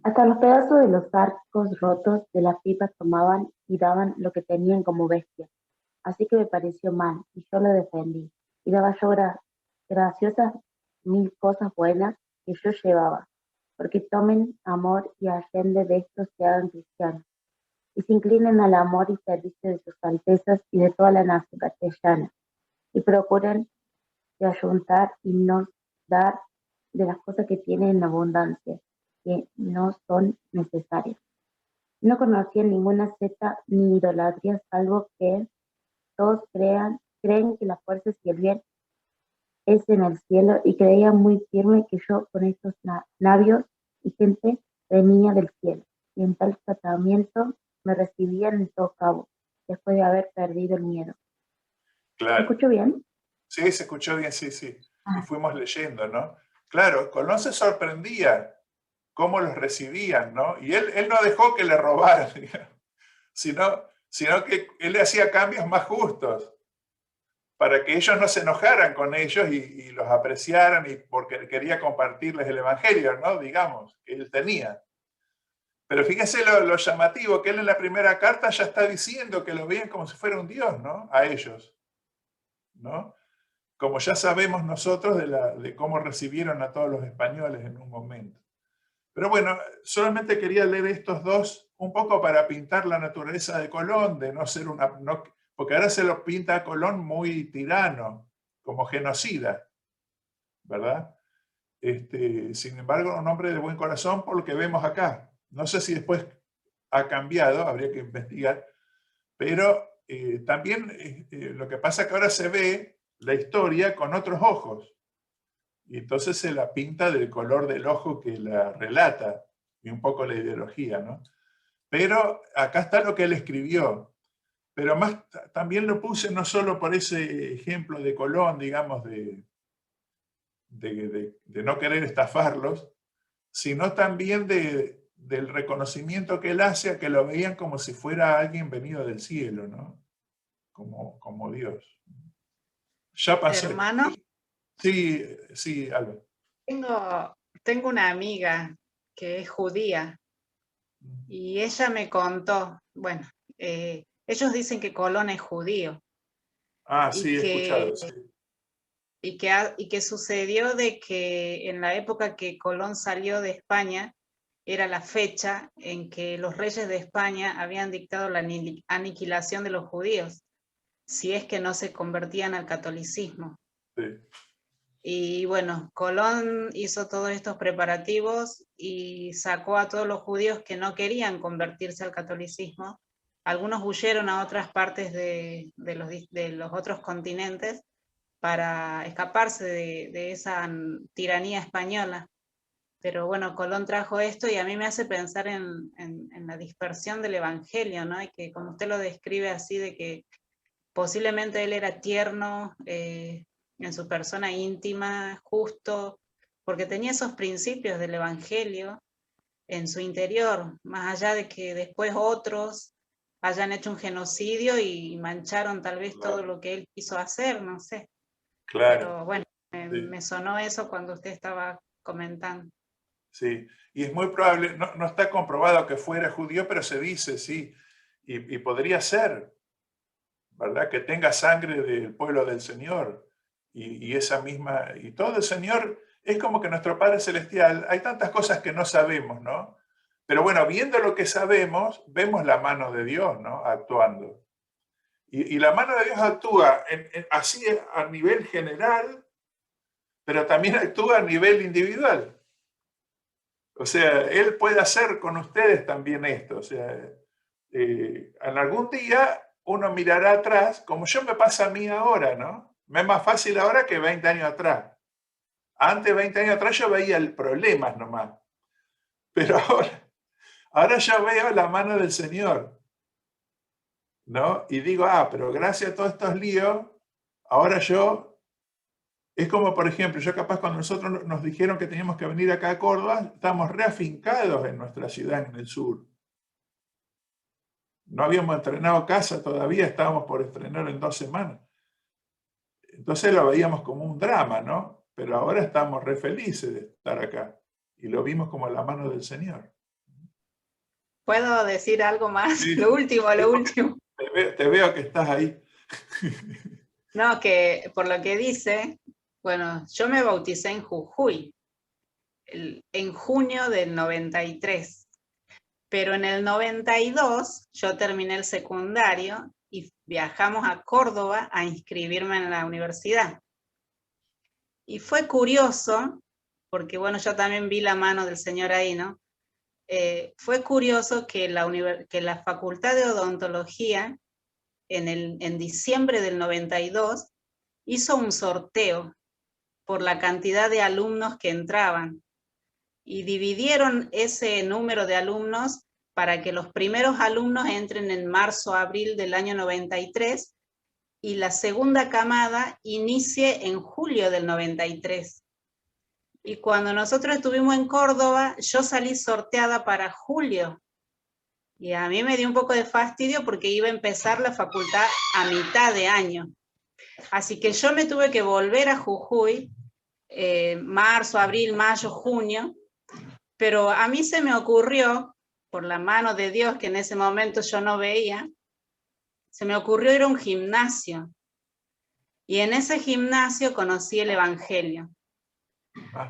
Hasta los pedazos de los arcos rotos de las pipas tomaban y daban lo que tenían como bestias. Así que me pareció mal, y yo lo defendí. Y daba yo graciosas 1000 cosas buenas que yo llevaba, porque tomen amor y allende de estos se hagan cristianos, y se inclinen al amor y servicio de sus altezas y de toda la nación castellana, y procuren de ayuntar y no dar de las cosas que tienen en abundancia, que no son necesarias. No conocían ninguna secta ni idolatría, salvo que todos creen que la fuerza y el bien es en el cielo, y creían muy firme que yo con estos labios y gente venía del cielo, y en tal tratamiento me recibían en todo cabo, después de haber perdido el miedo. Claro. ¿Me escucho bien? Sí, se escuchó bien, sí. Y fuimos leyendo, ¿no? Claro, Colón se sorprendía cómo los recibían, ¿no? Y él no dejó que le robaran, sino que él le hacía cambios más justos para que ellos no se enojaran con ellos y los apreciaran, y porque quería compartirles el evangelio, ¿no? Digamos, que él tenía. Pero fíjense lo llamativo, que él en la primera carta ya está diciendo que lo veían como si fuera un dios, ¿no? A ellos, ¿no? Como ya sabemos nosotros de cómo recibieron a todos los españoles en un momento. Pero bueno, solamente quería leer estos dos un poco para pintar la naturaleza de Colón, de no ser porque ahora se lo pinta a Colón muy tirano, como genocida, ¿verdad? Sin embargo, un hombre de buen corazón por lo que vemos acá. No sé si después ha cambiado, habría que investigar, pero también lo que pasa es que ahora se ve la historia con otros ojos. Y entonces se la pinta del color del ojo que la relata, y un poco la ideología, ¿no? Pero acá está lo que él escribió. Pero más también lo puse no solo por ese ejemplo de Colón, digamos, de no querer estafarlos, sino también del reconocimiento que él hace a que lo veían como si fuera alguien venido del cielo, ¿no? Como Dios. Ya pasé. Hermano. Sí, Alba. Tengo una amiga que es judía y ella me contó, bueno, ellos dicen que Colón es judío. Sí, he escuchado, sí. Y que sucedió de que en la época que Colón salió de España, era la fecha en que los reyes de España habían dictado la aniquilación de los judíos, si es que no se convertían al catolicismo. Sí. Y bueno, Colón hizo todos estos preparativos y sacó a todos los judíos que no querían convertirse al catolicismo. Algunos huyeron a otras partes de los otros continentes para escaparse de esa tiranía española. Pero bueno, Colón trajo esto y a mí me hace pensar en la dispersión del evangelio, ¿no? Y que como usted lo describe así, de que posiblemente él era tierno, en su persona íntima, justo, porque tenía esos principios del evangelio, en su interior, más allá de que después otros hayan hecho un genocidio y mancharon tal vez todo lo que él quiso hacer, no sé. Claro. Pero bueno, Sí. me sonó eso cuando usted estaba comentando. Sí, y es muy probable, no está comprobado que fuera judío, pero se dice, sí, y podría ser, ¿verdad? Que tenga sangre del pueblo del Señor, y esa misma, y todo el Señor, es como que nuestro Padre Celestial, hay tantas cosas que no sabemos, ¿no? Pero bueno, viendo lo que sabemos, vemos la mano de Dios, ¿no? Actuando. Y la mano de Dios actúa así a nivel general, pero también actúa a nivel individual. O sea, Él puede hacer con ustedes también esto. O sea, en algún día uno mirará atrás, como yo me pasa a mí ahora, ¿no? Me es más fácil ahora que 20 años atrás. Antes, 20 años atrás, yo veía el problema nomás. Pero ahora yo veo la mano del Señor, ¿no? Y digo, pero gracias a todos estos líos, ahora yo... Es como, por ejemplo, yo capaz cuando nosotros nos dijeron que teníamos que venir acá a Córdoba, estábamos reafincados en nuestra ciudad, en el sur. No habíamos estrenado casa todavía, estábamos por estrenar en 2 semanas. Entonces lo veíamos como un drama, ¿no? Pero ahora estamos re felices de estar acá. Y lo vimos como la mano del Señor. ¿Puedo decir algo más? Sí. Lo último. Te veo que estás ahí. No, que por lo que dice... Bueno, yo me bauticé en Jujuy, en junio del 93, pero en el 92 yo terminé el secundario y viajamos a Córdoba a inscribirme en la universidad. Y fue curioso, porque bueno, yo también vi la mano del Señor ahí, ¿no? Fue curioso que la Facultad de Odontología, en diciembre del 92, hizo un sorteo por la cantidad de alumnos que entraban. Y dividieron ese número de alumnos para que los primeros alumnos entren en marzo, abril del año 93 y la segunda camada inicie en julio del 93. Y cuando nosotros estuvimos en Córdoba, yo salí sorteada para julio. Y a mí me dio un poco de fastidio porque iba a empezar la facultad a mitad de año. Así que yo me tuve que volver a Jujuy, marzo, abril, mayo, junio, pero a mí se me ocurrió, por la mano de Dios que en ese momento yo no veía, se me ocurrió ir a un gimnasio. Y en ese gimnasio conocí el Evangelio.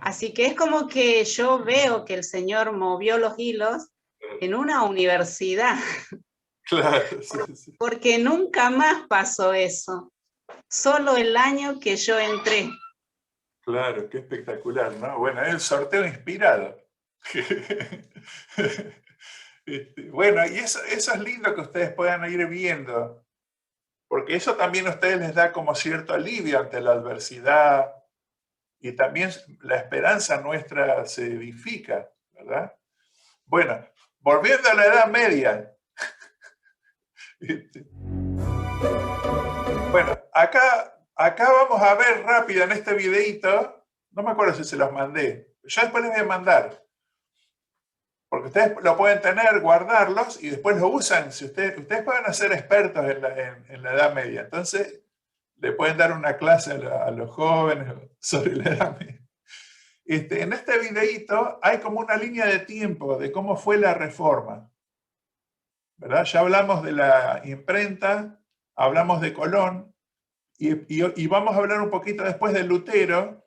Así que es como que yo veo que el Señor movió los hilos en una universidad. Claro, sí. Porque nunca más pasó eso. Solo el año que yo entré. Claro, qué espectacular, ¿no? Bueno, es el sorteo inspirado. Bueno, y eso es lindo que ustedes puedan ir viendo, porque eso también a ustedes les da como cierto alivio ante la adversidad, y también la esperanza nuestra se edifica, ¿verdad? Bueno, volviendo a la Edad Media. Bueno, acá vamos a ver rápido en este videito, no me acuerdo si se los mandé, yo después les voy a mandar, porque ustedes lo pueden tener, guardarlos y después lo usan. Si ustedes pueden ser expertos en la Edad Media, entonces le pueden dar una clase a los jóvenes sobre la Edad Media. En este videito hay como una línea de tiempo de cómo fue la Reforma, ¿verdad? Ya hablamos de la imprenta, hablamos de Colón, y vamos a hablar un poquito después de Lutero,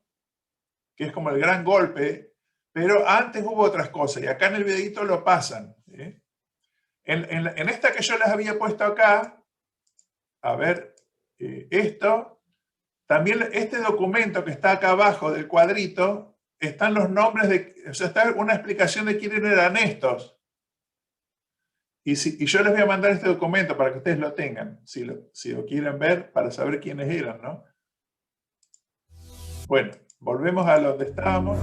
que es como el gran golpe, pero antes hubo otras cosas, y acá en el videito lo pasan, ¿sí? En esta que yo les había puesto acá, a ver, esto, también este documento que está acá abajo del cuadrito, están los nombres o sea, está una explicación de quiénes eran estos. Y yo les voy a mandar este documento para que ustedes lo tengan, si lo quieren ver, para saber quiénes eran, ¿no? Bueno, volvemos a donde estábamos.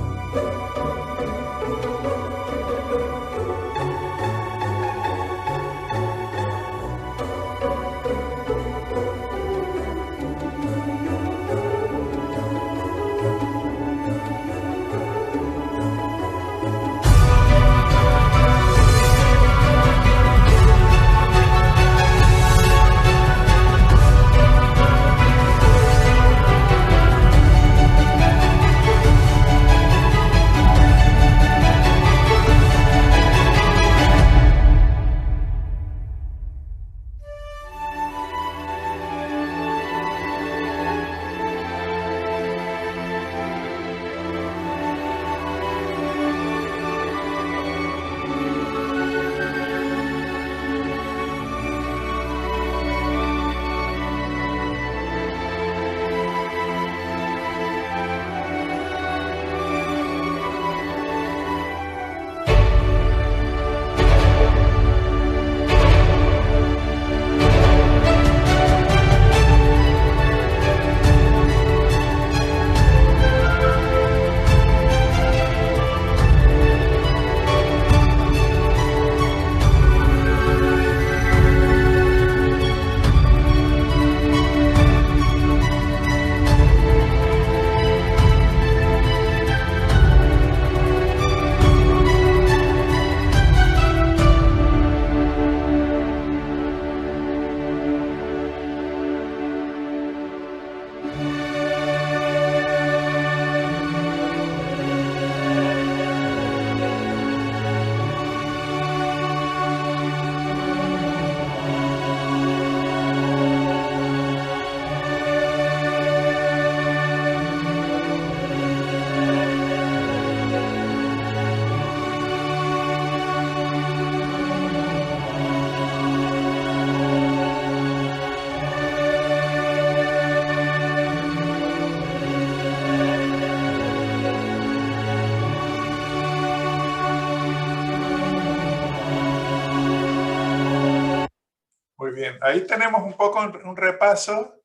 Bien, ahí tenemos un poco un repaso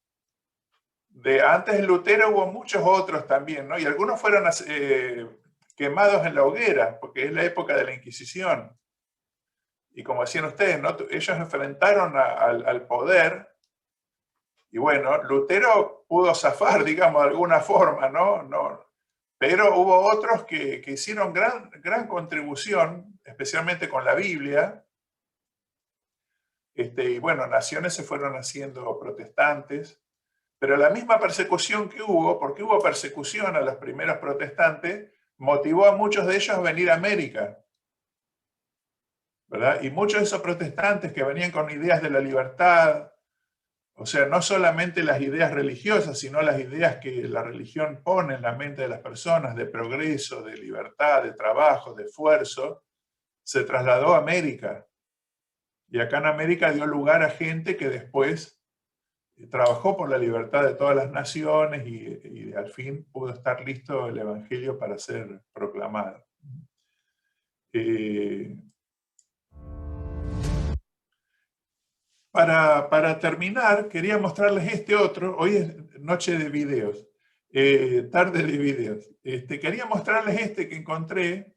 de antes de Lutero hubo muchos otros también, ¿no? Y algunos fueron quemados en la hoguera, porque es la época de la Inquisición. Y como decían ustedes, ¿no? Ellos enfrentaron al poder. Y bueno, Lutero pudo zafar, digamos, de alguna forma, ¿no? Pero hubo otros que hicieron gran contribución, especialmente con la Biblia. Y bueno, naciones se fueron haciendo protestantes. Pero la misma persecución que hubo, porque hubo persecución a los primeros protestantes, motivó a muchos de ellos a venir a América, ¿verdad? Y muchos de esos protestantes que venían con ideas de la libertad, o sea, no solamente las ideas religiosas, sino las ideas que la religión pone en la mente de las personas, de progreso, de libertad, de trabajo, de esfuerzo, se trasladó a América. Y acá en América dio lugar a gente que después trabajó por la libertad de todas las naciones y al fin pudo estar listo el Evangelio para ser proclamado. Para terminar, quería mostrarles este otro. Hoy es noche de videos, tarde de videos. Quería mostrarles este que encontré,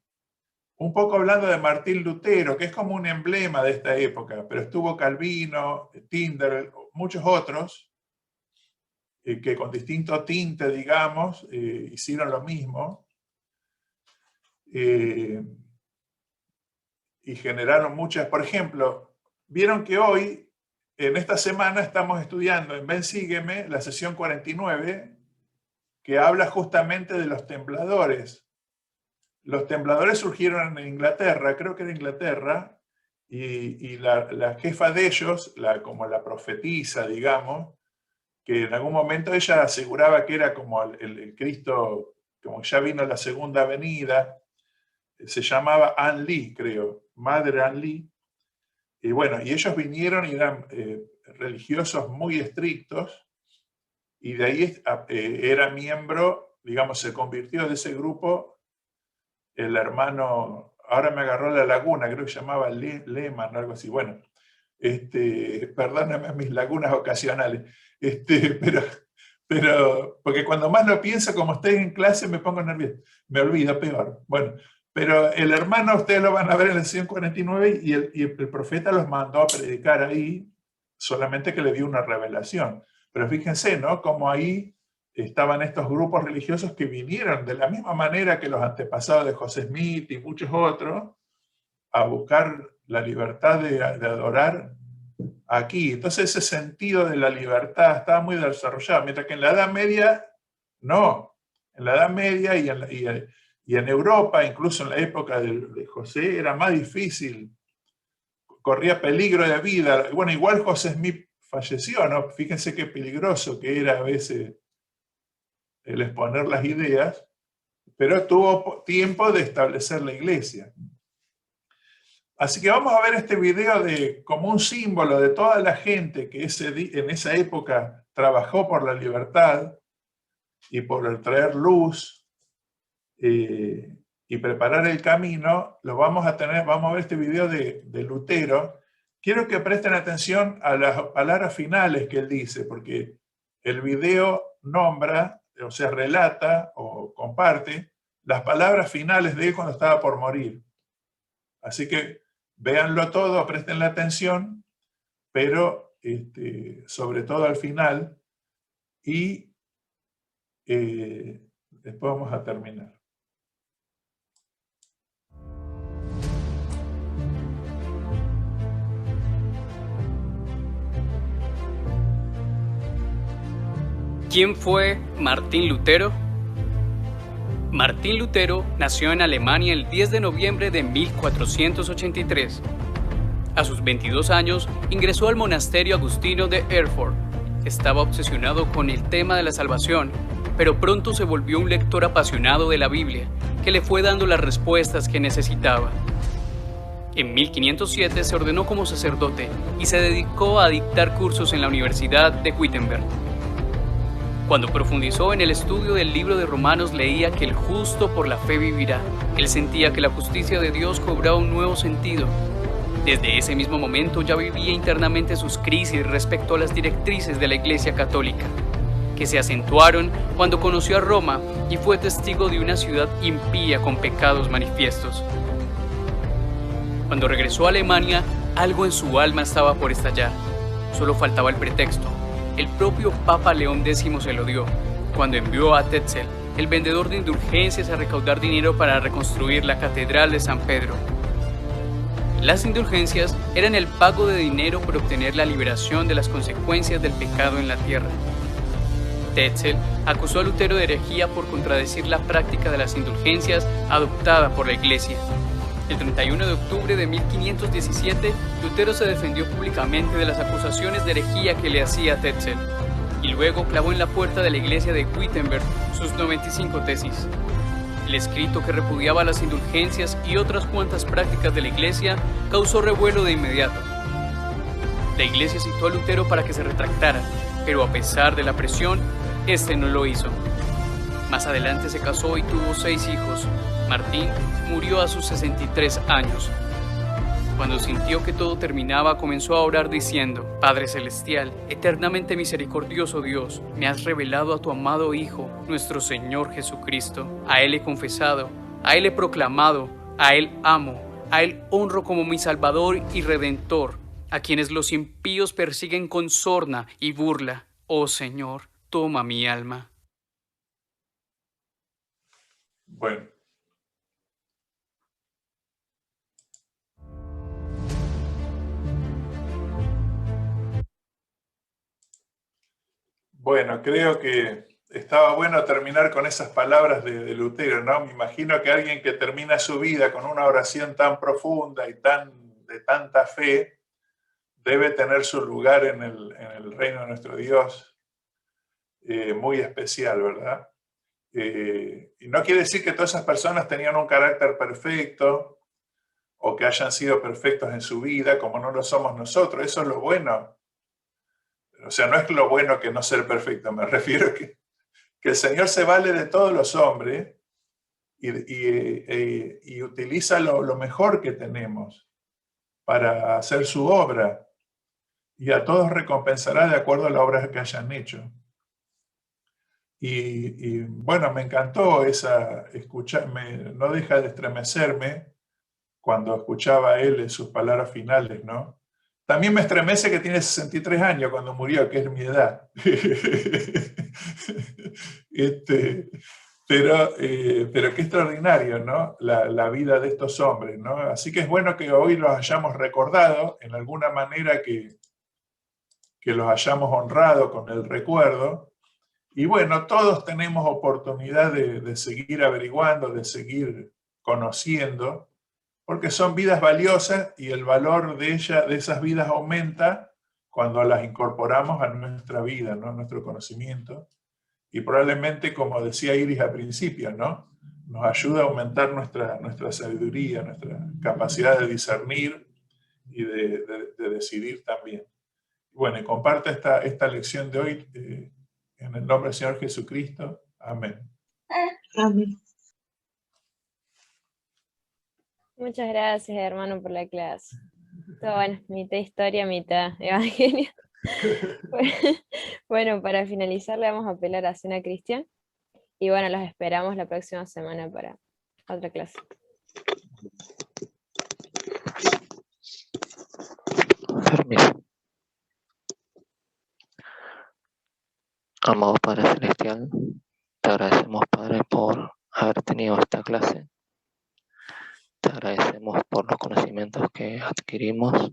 un poco hablando de Martín Lutero, que es como un emblema de esta época, pero estuvo Calvino, Tyndale, muchos otros, que con distinto tinte, digamos, hicieron lo mismo, y generaron muchas. Por ejemplo, vieron que hoy, en esta semana, estamos estudiando en Ven Sígueme, la sesión 49, que habla justamente de los tembladores. Los tembladores surgieron en Inglaterra, creo que era Inglaterra, y la jefa de ellos, como la profetisa, digamos, que en algún momento ella aseguraba que era como el Cristo, como ya vino la segunda venida, se llamaba Ann Lee, creo, Madre Ann Lee. Y bueno, y ellos vinieron y eran religiosos muy estrictos, y de ahí era miembro, digamos, se convirtió de ese grupo el hermano, ahora me agarró la laguna, creo que se llamaba Lehmann o algo así. Bueno, perdóname mis lagunas ocasionales, pero porque cuando más lo pienso, como estoy en clase, me pongo nervioso, me olvido peor. Bueno, pero el hermano, ustedes lo van a ver en la sesión 49, y el profeta los mandó a predicar ahí, solamente que le dio una revelación. Pero fíjense, ¿no? Como ahí estaban estos grupos religiosos que vinieron de la misma manera que los antepasados de José Smith y muchos otros a buscar la libertad de adorar aquí. Entonces ese sentido de la libertad estaba muy desarrollado, mientras que en la Edad Media no. En la Edad Media y en Europa, incluso en la época de José, era más difícil, corría peligro de vida. Bueno, igual José Smith falleció, ¿no? Fíjense qué peligroso que era a veces el exponer las ideas, pero tuvo tiempo de establecer la iglesia. Así que vamos a ver este video como un símbolo de toda la gente que en esa época trabajó por la libertad y por el traer luz y preparar el camino. Vamos a ver este video de Lutero. Quiero que presten atención a las palabras finales que él dice, porque el video nombra, o sea, relata o comparte las palabras finales de él cuando estaba por morir. Así que véanlo todo, presten la atención, pero sobre todo al final, y después vamos a terminar. ¿Quién fue Martín Lutero? Martín Lutero nació en Alemania el 10 de noviembre de 1483. A sus 22 años ingresó al monasterio agustino de Erfurt. Estaba obsesionado con el tema de la salvación, pero pronto se volvió un lector apasionado de la Biblia, que le fue dando las respuestas que necesitaba. En 1507 se ordenó como sacerdote y se dedicó a dictar cursos en la Universidad de Wittenberg. Cuando profundizó en el estudio del libro de Romanos, leía que el justo por la fe vivirá. Él sentía que la justicia de Dios cobraba un nuevo sentido. Desde ese mismo momento ya vivía internamente sus crisis respecto a las directrices de la Iglesia Católica, que se acentuaron cuando conoció a Roma y fue testigo de una ciudad impía con pecados manifiestos. Cuando regresó a Alemania, algo en su alma estaba por estallar. Solo faltaba el pretexto. El propio Papa León X se lo dio, cuando envió a Tetzel, el vendedor de indulgencias, a recaudar dinero para reconstruir la Catedral de San Pedro. Las indulgencias eran el pago de dinero por obtener la liberación de las consecuencias del pecado en la tierra. Tetzel acusó a Lutero de herejía por contradecir la práctica de las indulgencias adoptada por la Iglesia. El 31 de octubre de 1517, Lutero se defendió públicamente de las acusaciones de herejía que le hacía Tetzel, y luego clavó en la puerta de la iglesia de Wittenberg sus 95 tesis. El escrito, que repudiaba las indulgencias y otras cuantas prácticas de la iglesia, causó revuelo de inmediato. La iglesia citó a Lutero para que se retractara, pero a pesar de la presión, este no lo hizo. Más adelante se casó y tuvo 6 hijos. Martín murió a sus 63 años. Cuando sintió que todo terminaba, comenzó a orar diciendo: Padre Celestial, eternamente misericordioso Dios, me has revelado a tu amado Hijo, nuestro Señor Jesucristo. A Él he confesado, a Él he proclamado, a Él amo, a Él honro como mi Salvador y Redentor, a quienes los impíos persiguen con sorna y burla. Oh Señor, toma mi alma. Bueno. Bueno, creo que estaba bueno terminar con esas palabras de Lutero, ¿no? Me imagino que alguien que termina su vida con una oración tan profunda y de tanta fe debe tener su lugar en el reino de nuestro Dios muy especial, ¿verdad? Y no quiere decir que todas esas personas tenían un carácter perfecto o que hayan sido perfectos en su vida, como no lo somos nosotros. Eso es lo bueno. O sea, no es lo bueno que no ser perfecto, me refiero a que el Señor se vale de todos los hombres y utiliza lo mejor que tenemos para hacer su obra, y a todos recompensará de acuerdo a la obra que hayan hecho. Y bueno, me encantó no deja de estremecerme cuando escuchaba a él en sus palabras finales, ¿no? También me estremece que tiene 63 años cuando murió, que es mi edad. Pero qué extraordinario, ¿no? La vida de estos hombres, ¿no? Así que es bueno que hoy los hayamos recordado, en alguna manera que los hayamos honrado con el recuerdo. Y bueno, todos tenemos oportunidad de seguir averiguando, de seguir conociendo, porque son vidas valiosas y el valor de esas vidas aumenta cuando las incorporamos a nuestra vida, ¿no? Nuestro conocimiento. Y probablemente, como decía Iris al principio, ¿no? Nos ayuda a aumentar nuestra sabiduría, nuestra capacidad de discernir y de decidir también. Bueno, y comparte esta lección de hoy en el nombre del Señor Jesucristo. Amén. Amén. Muchas gracias, hermano, por la clase. Todo bueno, mitad historia, mitad evangelio. Bueno, para finalizar le vamos a apelar a Cena Cristian. Y bueno, los esperamos la próxima semana para otra clase. Permiso. Amado Padre Celestial, te agradecemos, Padre, por haber tenido esta clase. Te agradecemos por los conocimientos que adquirimos.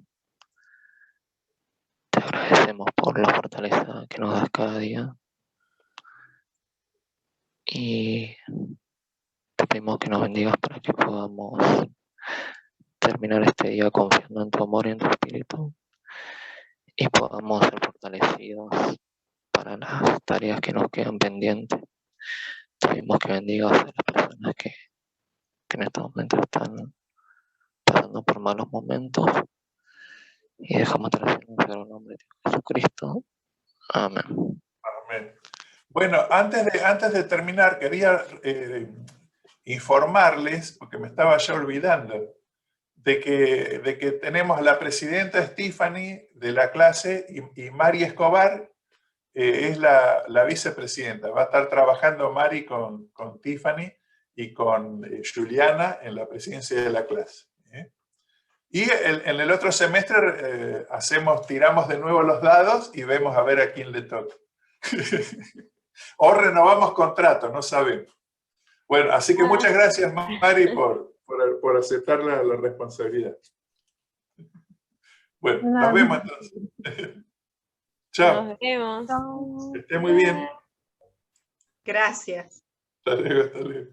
Te agradecemos por la fortaleza que nos das cada día. Y te pedimos que nos bendigas para que podamos terminar este día confiando en tu amor y en tu espíritu, y podamos ser fortalecidos para las tareas que nos quedan pendientes. Te pedimos que bendigas a las personas que en estos momentos están pasando por malos momentos, y dejamos atrás en el nombre de Jesucristo. Amén. Amén. Bueno, antes de terminar, quería informarles, porque me estaba ya olvidando, de que tenemos a la presidenta Stephanie de la clase y Mari Escobar es la vicepresidenta. Va a estar trabajando Mari con Tiffany y con Juliana en la presidencia de la clase. Y en el otro semestre tiramos de nuevo los dados y vemos a ver a quién le toca. O renovamos contrato, no sabemos. Bueno, así que muchas gracias, Mari, por aceptar la responsabilidad. Bueno, nos vemos entonces. Chao. Nos vemos. Que esté muy bien. Gracias. Hasta luego, hasta luego.